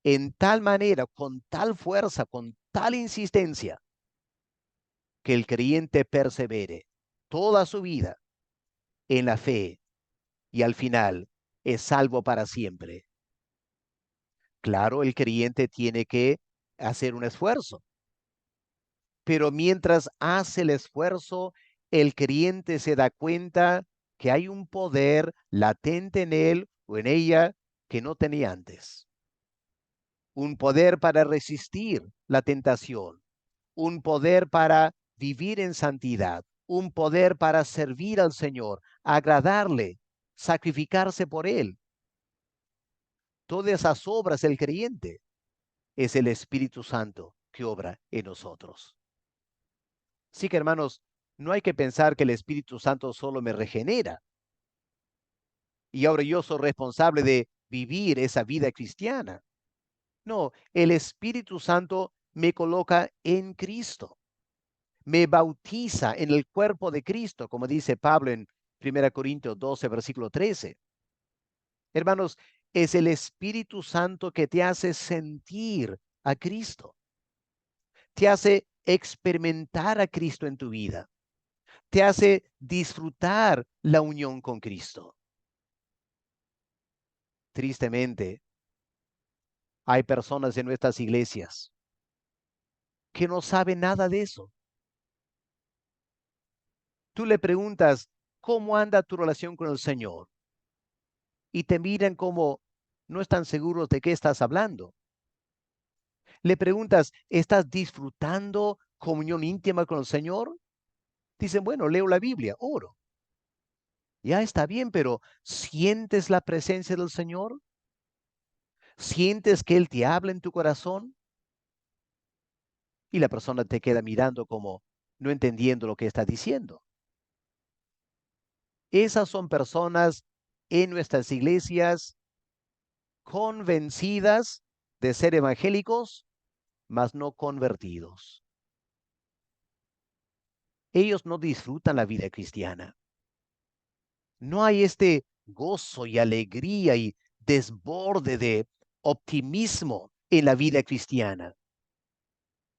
Speaker 1: en tal manera, con tal fuerza, con tal insistencia, que el creyente persevere toda su vida en la fe y al final es salvo para siempre. Claro, el creyente tiene que hacer un esfuerzo, pero mientras hace el esfuerzo, el creyente se da cuenta que hay un poder latente en él o en ella que no tenía antes. Un poder para resistir la tentación, un poder para vivir en santidad, un poder para servir al Señor, agradarle, sacrificarse por Él. Todas esas obras del creyente es el Espíritu Santo que obra en nosotros. Así que, hermanos, no hay que pensar que el Espíritu Santo solo me regenera y ahora yo soy responsable de vivir esa vida cristiana. No, el Espíritu Santo me coloca en Cristo, me bautiza en el cuerpo de Cristo, como dice Pablo en 1 Corintios 12, versículo 13. Hermanos, es el Espíritu Santo que te hace sentir a Cristo, te hace experimentar a Cristo en tu vida, te hace disfrutar la unión con Cristo. Tristemente, hay personas en nuestras iglesias que no saben nada de eso. Tú le preguntas, ¿cómo anda tu relación con el Señor? Y te miran como no están seguros de qué estás hablando. Le preguntas, ¿estás disfrutando comunión íntima con el Señor? Dicen, bueno, leo la Biblia, oro. Ya está bien, pero ¿sientes la presencia del Señor? ¿Sientes que Él te habla en tu corazón? Y la persona te queda mirando como no entendiendo lo que está diciendo. Esas son personas en nuestras iglesias convencidas de ser evangélicos, mas no convertidos. Ellos no disfrutan la vida cristiana. No hay este gozo y alegría y desborde de optimismo en la vida cristiana,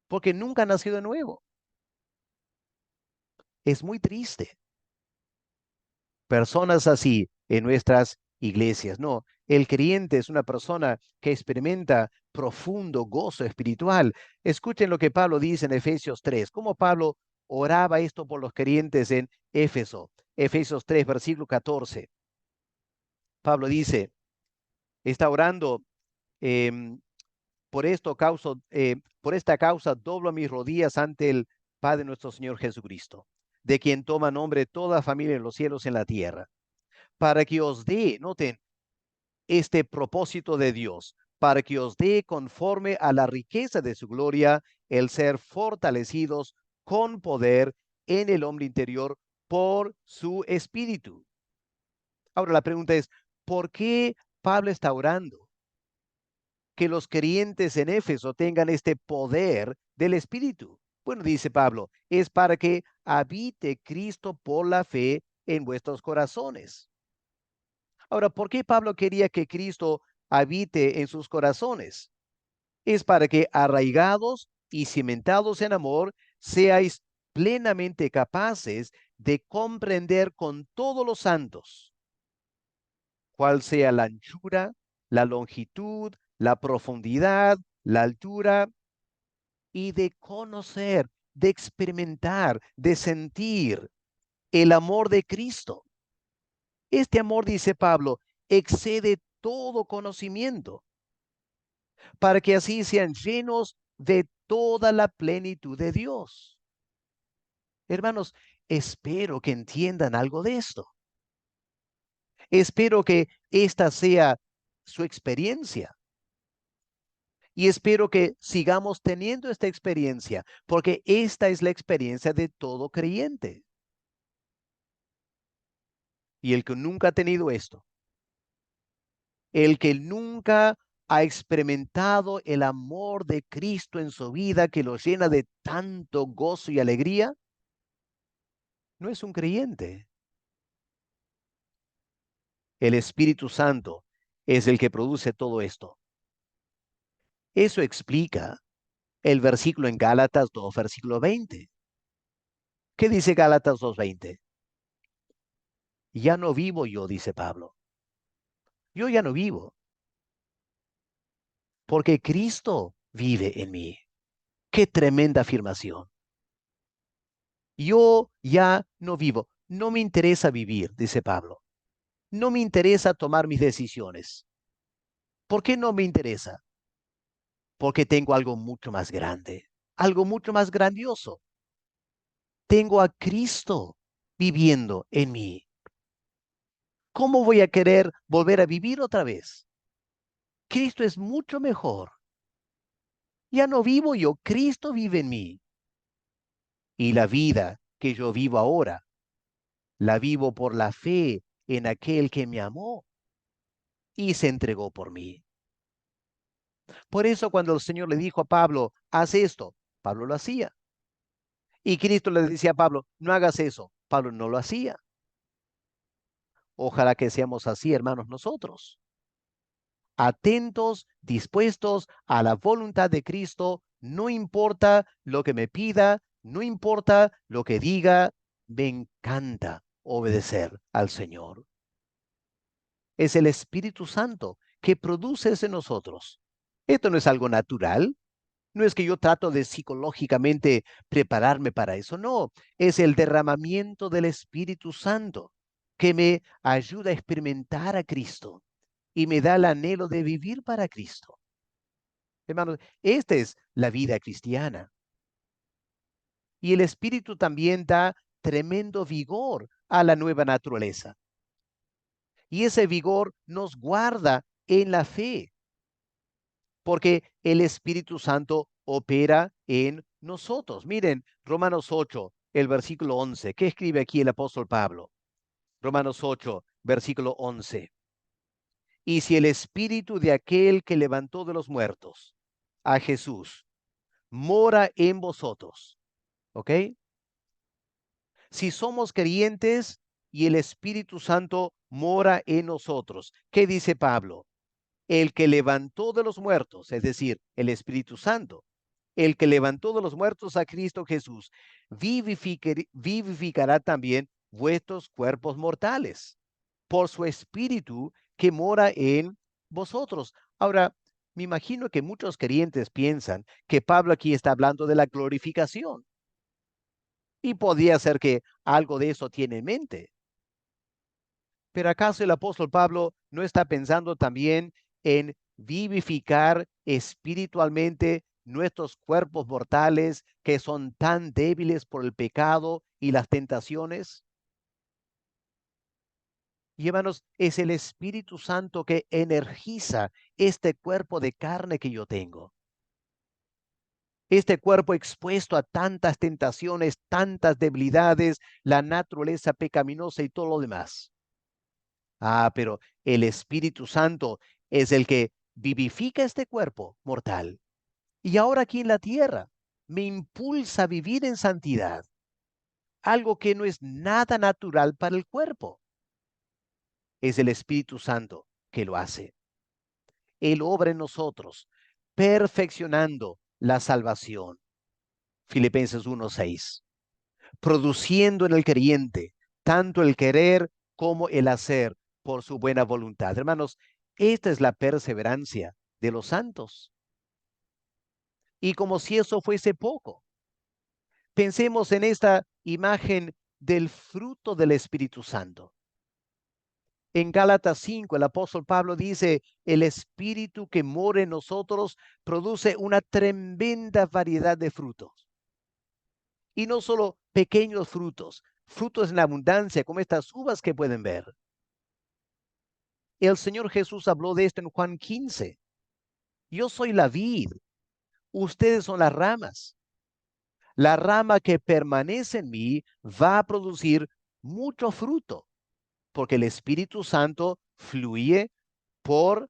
Speaker 1: porque nunca han nacido de nuevo. Es muy triste. Personas así en nuestras iglesias. No, el creyente es una persona que experimenta profundo gozo espiritual. Escuchen lo que Pablo dice en Efesios 3, cómo Pablo oraba esto por los creyentes en Éfeso. Efesios 3, versículo 14. Pablo dice, está orando, em, por esta causa doblo mis rodillas ante el Padre nuestro Señor Jesucristo, de quien toma nombre toda familia en los cielos y en la tierra, para que os dé, noten, este propósito de Dios, para que os dé conforme a la riqueza de su gloria el ser fortalecidos con poder en el hombre interior por su espíritu. Ahora la pregunta es, ¿por qué Pablo está orando que los creyentes en Éfeso tengan este poder del espíritu? Bueno, dice Pablo, es para que habite Cristo por la fe en vuestros corazones. Ahora, ¿por qué Pablo quería que Cristo habite en sus corazones? Es para que arraigados y cimentados en amor, seáis plenamente capaces de comprender con todos los santos cuál sea la anchura, la longitud, la profundidad, la altura, y de conocer, de experimentar, de sentir el amor de Cristo. Este amor, dice Pablo, excede todo conocimiento, para que así sean llenos de toda la plenitud de Dios. Hermanos, espero que entiendan algo de esto. Espero que esta sea su experiencia. Y espero que sigamos teniendo esta experiencia, porque esta es la experiencia de todo creyente. Y el que nunca ha tenido esto, el que nunca ha experimentado el amor de Cristo en su vida que lo llena de tanto gozo y alegría, no es un creyente. El Espíritu Santo es el que produce todo esto. Eso explica el versículo en Gálatas 2, versículo 20. ¿Qué dice Gálatas 2:20? Ya no vivo yo, dice Pablo. Yo ya no vivo, porque Cristo vive en mí. Qué tremenda afirmación. Yo ya no vivo. No me interesa vivir, dice Pablo. No me interesa tomar mis decisiones. ¿Por qué no me interesa? Porque tengo algo mucho más grande, algo mucho más grandioso. Tengo a Cristo viviendo en mí. ¿Cómo voy a querer volver a vivir otra vez? Cristo es mucho mejor. Ya no vivo yo, Cristo vive en mí. Y la vida que yo vivo ahora, la vivo por la fe en aquel que me amó y se entregó por mí. Por eso cuando el Señor le dijo a Pablo, haz esto, Pablo lo hacía. Y Cristo le decía a Pablo, no hagas eso, Pablo no lo hacía. Ojalá que seamos así, hermanos, nosotros. Atentos, dispuestos a la voluntad de Cristo, no importa lo que me pida, no importa lo que diga, me encanta obedecer al Señor. Es el Espíritu Santo que produce eso en nosotros. Esto no es algo natural, no es que yo trato de psicológicamente prepararme para eso, no, es el derramamiento del Espíritu Santo que me ayuda a experimentar a Cristo y me da el anhelo de vivir para Cristo. Hermanos, esta es la vida cristiana. Y el Espíritu también da tremendo vigor a la nueva naturaleza. Y ese vigor nos guarda en la fe, porque el Espíritu Santo opera en nosotros. Miren, Romanos 8, el versículo 11. ¿Qué escribe aquí el apóstol Pablo? Romanos 8, versículo 11. Y si el Espíritu de aquel que levantó de los muertos a Jesús mora en vosotros, ¿ok? Si somos creyentes y el Espíritu Santo mora en nosotros, ¿qué dice Pablo? El que levantó de los muertos, es decir, el Espíritu Santo, el que levantó de los muertos a Cristo Jesús, vivificará también vuestros cuerpos mortales por su Espíritu que mora en vosotros. Ahora, me imagino que muchos creyentes piensan que Pablo aquí está hablando de la glorificación. Y podría ser que algo de eso tiene en mente. Pero ¿acaso el apóstol Pablo no está pensando también en vivificar espiritualmente nuestros cuerpos mortales que son tan débiles por el pecado y las tentaciones? Y hermanos, es el Espíritu Santo que energiza este cuerpo de carne que yo tengo. Este cuerpo expuesto a tantas tentaciones, tantas debilidades, la naturaleza pecaminosa y todo lo demás. Pero el Espíritu Santo es el que vivifica este cuerpo mortal. Y ahora aquí en la tierra me impulsa a vivir en santidad, algo que no es nada natural para el cuerpo. Es el Espíritu Santo que lo hace. Él obra en nosotros, perfeccionando la salvación. Filipenses 1:6. Produciendo en el creyente tanto el querer como el hacer por su buena voluntad. Hermanos, esta es la perseverancia de los santos. Y como si eso fuese poco, pensemos en esta imagen del fruto del Espíritu Santo. En Gálatas 5, el apóstol Pablo dice, el Espíritu que mora en nosotros produce una tremenda variedad de frutos. Y no solo pequeños frutos, frutos en abundancia, como estas uvas que pueden ver. El Señor Jesús habló de esto en Juan 15. Yo soy la vid, ustedes son las ramas. La rama que permanece en mí va a producir mucho fruto, porque el Espíritu Santo fluye por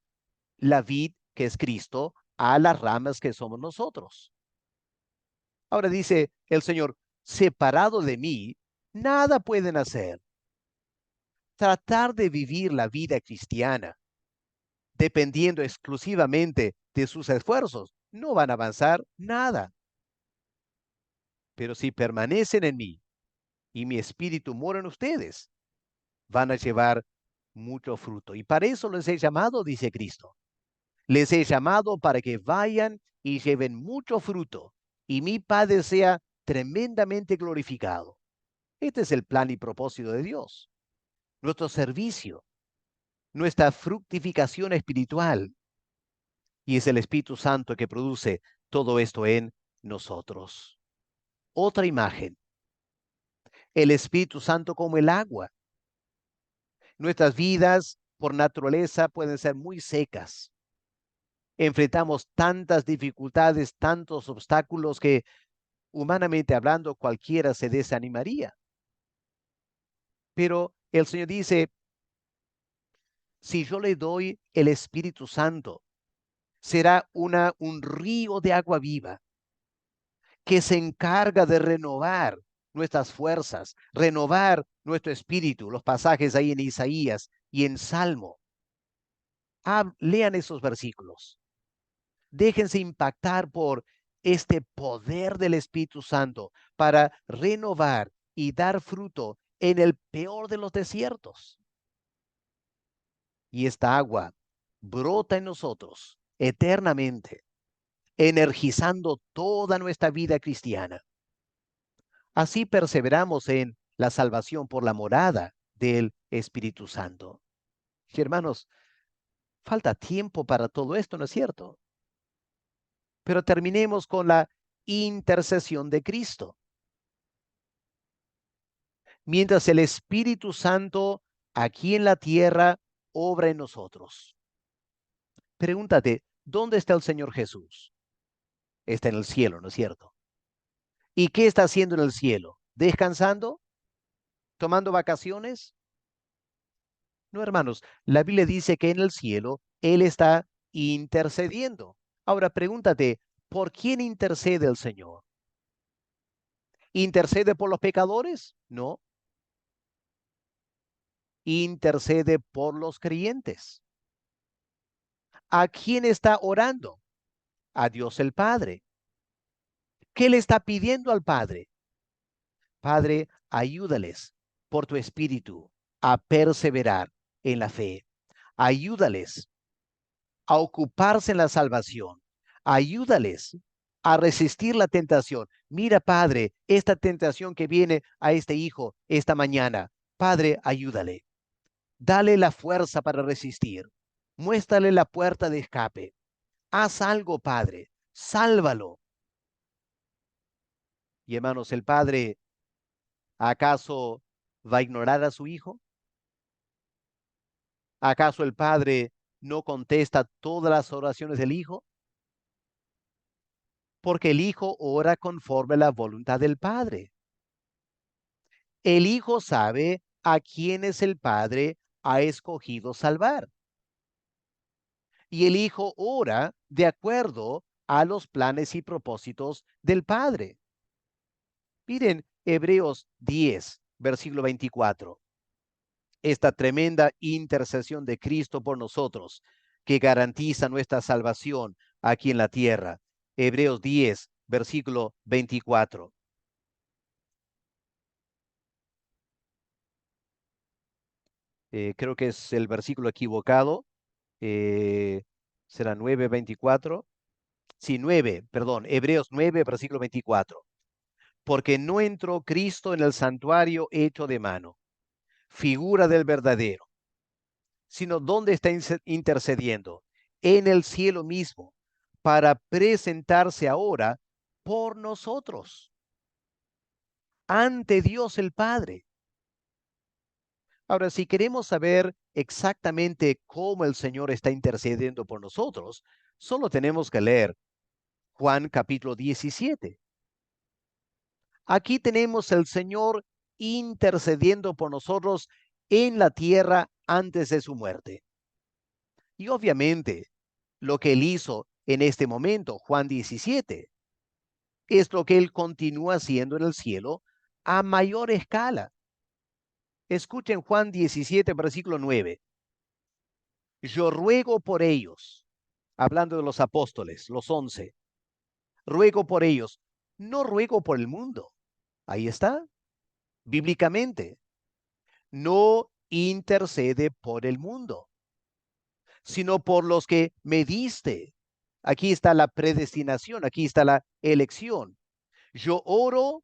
Speaker 1: la vid que es Cristo a las ramas que somos nosotros. Ahora dice el Señor, separado de mí, nada pueden hacer. Tratar de vivir la vida cristiana dependiendo exclusivamente de sus esfuerzos, no van a avanzar nada. Pero si permanecen en mí, y mi espíritu mora en ustedes, van a llevar mucho fruto. Y para eso les he llamado, dice Cristo. Les he llamado para que vayan y lleven mucho fruto y mi Padre sea tremendamente glorificado. Este es el plan y propósito de Dios. Nuestro servicio, nuestra fructificación espiritual. Y es el Espíritu Santo que produce todo esto en nosotros. Otra imagen, el Espíritu Santo como el agua. Nuestras vidas por naturaleza pueden ser muy secas. Enfrentamos tantas dificultades, tantos obstáculos que humanamente hablando cualquiera se desanimaría. Pero el Señor dice, si yo le doy el Espíritu Santo, será un río de agua viva que se encarga de renovar nuestras fuerzas, renovar nuestro espíritu. Los pasajes ahí en Isaías y en Salmo. Lean esos versículos. Déjense impactar por este poder del Espíritu Santo para renovar y dar fruto en el peor de los desiertos. Y esta agua brota en nosotros eternamente, energizando toda nuestra vida cristiana. Así perseveramos en la salvación por la morada del Espíritu Santo. Y hermanos, falta tiempo para todo esto, ¿no es cierto? Pero terminemos con la intercesión de Cristo. Mientras el Espíritu Santo aquí en la tierra obra en nosotros. Pregúntate, ¿dónde está el Señor Jesús? Está en el cielo, ¿no es cierto? ¿Y qué está haciendo en el cielo? ¿Descansando? ¿Tomando vacaciones? No, hermanos, la Biblia dice que en el cielo Él está intercediendo. Ahora pregúntate, ¿por quién intercede el Señor? ¿Intercede por los pecadores? No, intercede por los creyentes. ¿A quién está orando? A Dios el Padre. ¿Qué le está pidiendo al Padre? Padre, ayúdales por tu espíritu a perseverar en la fe. Ayúdales a ocuparse en la salvación. Ayúdales a resistir la tentación. Mira, Padre, esta tentación que viene a este hijo esta mañana. Padre, ayúdale. Dale la fuerza para resistir. Muéstrale la puerta de escape. Haz algo, Padre. Sálvalo. Y hermanos, ¿el Padre acaso va a ignorar a su hijo? ¿Acaso el Padre no contesta todas las oraciones del Hijo? Porque el Hijo ora conforme a la voluntad del Padre. El Hijo sabe a quienes el Padre ha escogido salvar. Y el Hijo ora de acuerdo a los planes y propósitos del Padre. Miren Hebreos 10, versículo 24. Esta tremenda intercesión de Cristo por nosotros, que garantiza nuestra salvación aquí en la tierra. Hebreos 10, versículo 24. Creo que es el versículo equivocado. Eh, será 9:24. Sí, 9, perdón, Hebreos 9, versículo 24. Porque no entró Cristo en el santuario hecho de mano, figura del verdadero, sino donde está intercediendo, en el cielo mismo, para presentarse ahora por nosotros, ante Dios el Padre. Ahora, si queremos saber exactamente cómo el Señor está intercediendo por nosotros, solo tenemos que leer Juan capítulo 17. Aquí tenemos el Señor intercediendo por nosotros en la tierra antes de su muerte. Y obviamente, lo que él hizo en este momento, Juan 17, es lo que él continúa haciendo en el cielo a mayor escala. Escuchen Juan 17, versículo 9. Yo ruego por ellos, hablando de los apóstoles, los 11, ruego por ellos, no ruego por el mundo. Ahí está. bíblicamente. No intercede por el mundo, sino por los que me diste. Aquí está la predestinación, aquí está la elección. Yo oro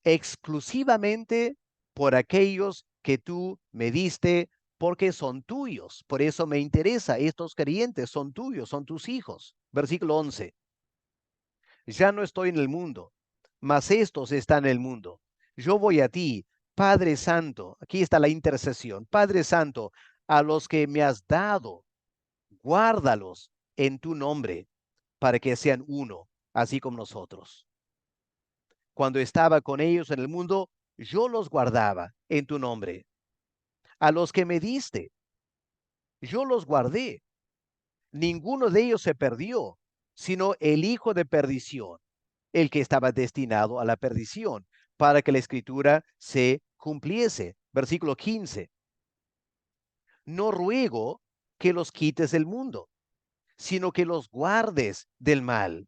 Speaker 1: exclusivamente por aquellos que tú me diste, porque son tuyos. Por eso me interesa, estos creyentes son tuyos, son tus hijos. Versículo 11. Ya no estoy en el mundo, mas estos están en el mundo. Yo voy a ti, Padre Santo. Aquí está la intercesión. Padre Santo, a los que me has dado, guárdalos en tu nombre, para que sean uno, así como nosotros. Cuando estaba con ellos en el mundo, yo los guardaba en tu nombre. A los que me diste, yo los guardé. Ninguno de ellos se perdió, sino el hijo de perdición, el que estaba destinado a la perdición, para que la escritura se cumpliese. Versículo 15. No ruego que los quites del mundo, sino que los guardes del mal.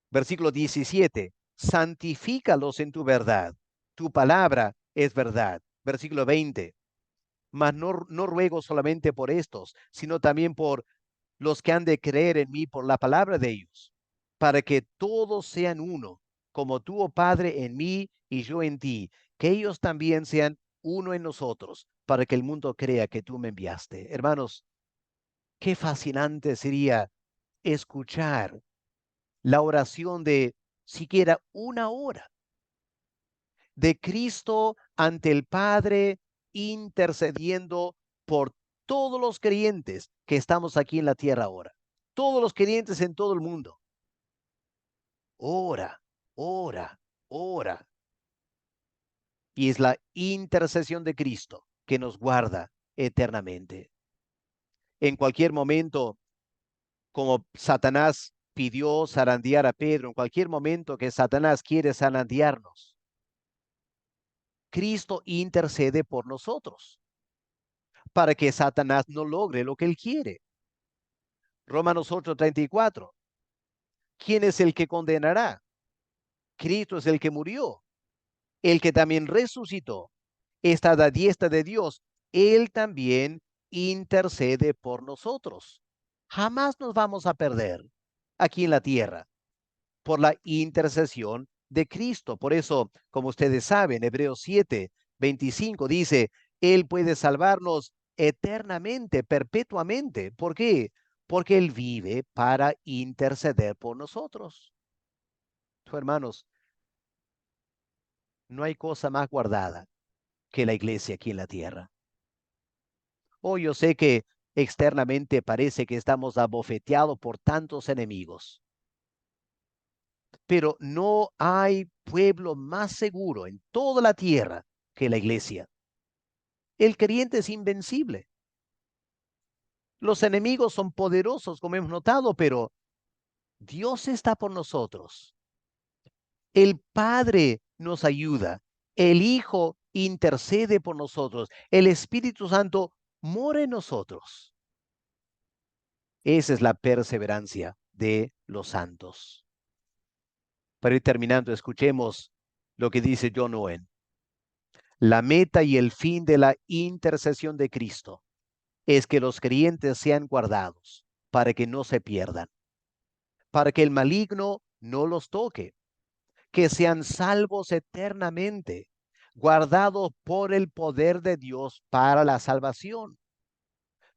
Speaker 1: Versículo 17. Santifícalos en tu verdad. Tu palabra es verdad. Versículo 20. Mas no ruego solamente por estos, sino también por los que han de creer en mí por la palabra de ellos, para que todos sean uno, como tú, oh Padre, en mí y yo en ti, que ellos también sean uno en nosotros, para que el mundo crea que tú me enviaste. Hermanos, qué fascinante sería escuchar la oración de siquiera una hora de Cristo ante el Padre intercediendo por todos los creyentes que estamos aquí en la tierra ahora, todos los creyentes en todo el mundo. Ora, ora, ora. Y es la intercesión de Cristo que nos guarda eternamente. En cualquier momento, como Satanás pidió zarandear a Pedro, en cualquier momento que Satanás quiere zarandearnos, Cristo intercede por nosotros para que Satanás no logre lo que él quiere. Romanos 8:34. ¿Quién es el que condenará? Cristo es el que murió, el que también resucitó, está a la diestra de Dios. Él también intercede por nosotros. Jamás nos vamos a perder aquí en la tierra por la intercesión de Cristo. Por eso, como ustedes saben, Hebreos 7:25 dice, Él puede salvarnos eternamente, perpetuamente. ¿Por qué? Porque Él vive para interceder por nosotros. Hermanos, no hay cosa más guardada que la iglesia aquí en la tierra. Hoy yo sé que externamente parece que estamos abofeteados por tantos enemigos, pero no hay pueblo más seguro en toda la tierra que la iglesia. El creyente es invencible. Los enemigos son poderosos, como hemos notado, pero Dios está por nosotros. El Padre nos ayuda. El Hijo intercede por nosotros. El Espíritu Santo mora en nosotros. Esa es la perseverancia de los santos. Para ir terminando, escuchemos lo que dice John Owen. La meta y el fin de la intercesión de Cristo es que los creyentes sean guardados para que no se pierdan, para que el maligno no los toque, que sean salvos eternamente, guardados por el poder de Dios para la salvación.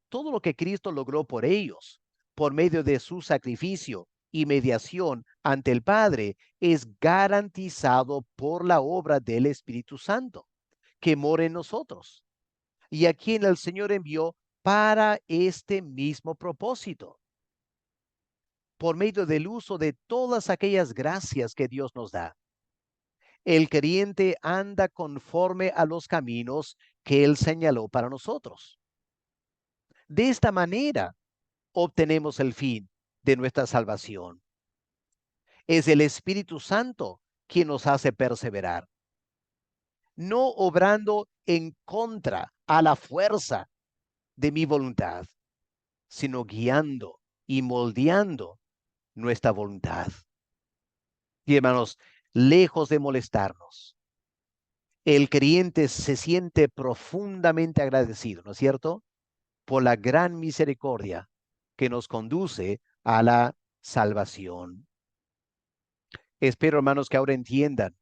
Speaker 1: Todo lo que Cristo logró por ellos, por medio de su sacrificio y mediación ante el Padre, es garantizado por la obra del Espíritu Santo, que mora en nosotros, y a quien el Señor envió para este mismo propósito, por medio del uso de todas aquellas gracias que Dios nos da. El creyente anda conforme a los caminos que Él señaló para nosotros. De esta manera obtenemos el fin de nuestra salvación. Es el Espíritu Santo quien nos hace perseverar, no obrando en contra a la fuerza de mi voluntad, sino guiando y moldeando nuestra voluntad. Y hermanos, lejos de molestarnos, el creyente se siente profundamente agradecido, ¿no es cierto? Por la gran misericordia que nos conduce a la salvación. Espero, hermanos, que ahora entiendan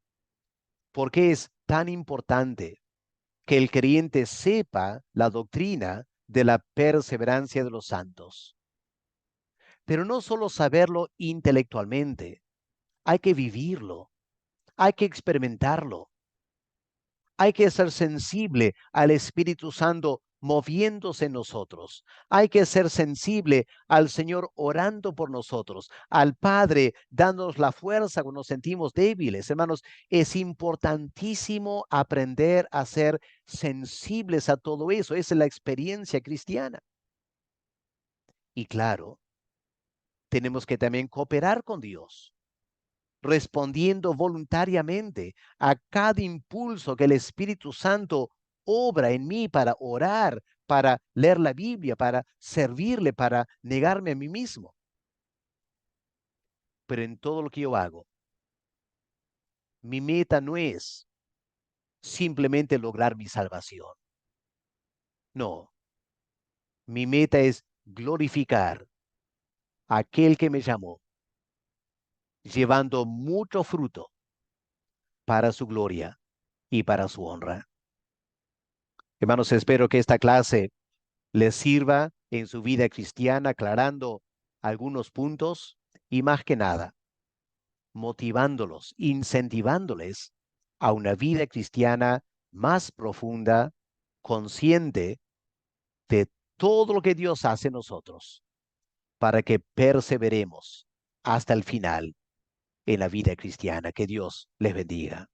Speaker 1: por qué es tan importante que el creyente sepa la doctrina de la perseverancia de los santos. Pero no solo saberlo intelectualmente, hay que vivirlo, hay que experimentarlo. Hay que ser sensible al Espíritu Santo moviéndose en nosotros. Hay que ser sensible al Señor orando por nosotros, al Padre dándonos la fuerza cuando nos sentimos débiles. Hermanos, es importantísimo aprender a ser sensibles a todo eso. Esa es la experiencia cristiana. Y claro, tenemos que también cooperar con Dios, respondiendo voluntariamente a cada impulso que el Espíritu Santo obra en mí para orar, para leer la Biblia, para servirle, para negarme a mí mismo. Pero en todo lo que yo hago, mi meta no es simplemente lograr mi salvación. No, mi meta es glorificar a aquel que me llamó, llevando mucho fruto para su gloria y para su honra. Hermanos, espero que esta clase les sirva en su vida cristiana, aclarando algunos puntos y más que nada, motivándolos, incentivándoles a una vida cristiana más profunda, consciente de todo lo que Dios hace en nosotros, para que perseveremos hasta el final en la vida cristiana. Que Dios les bendiga.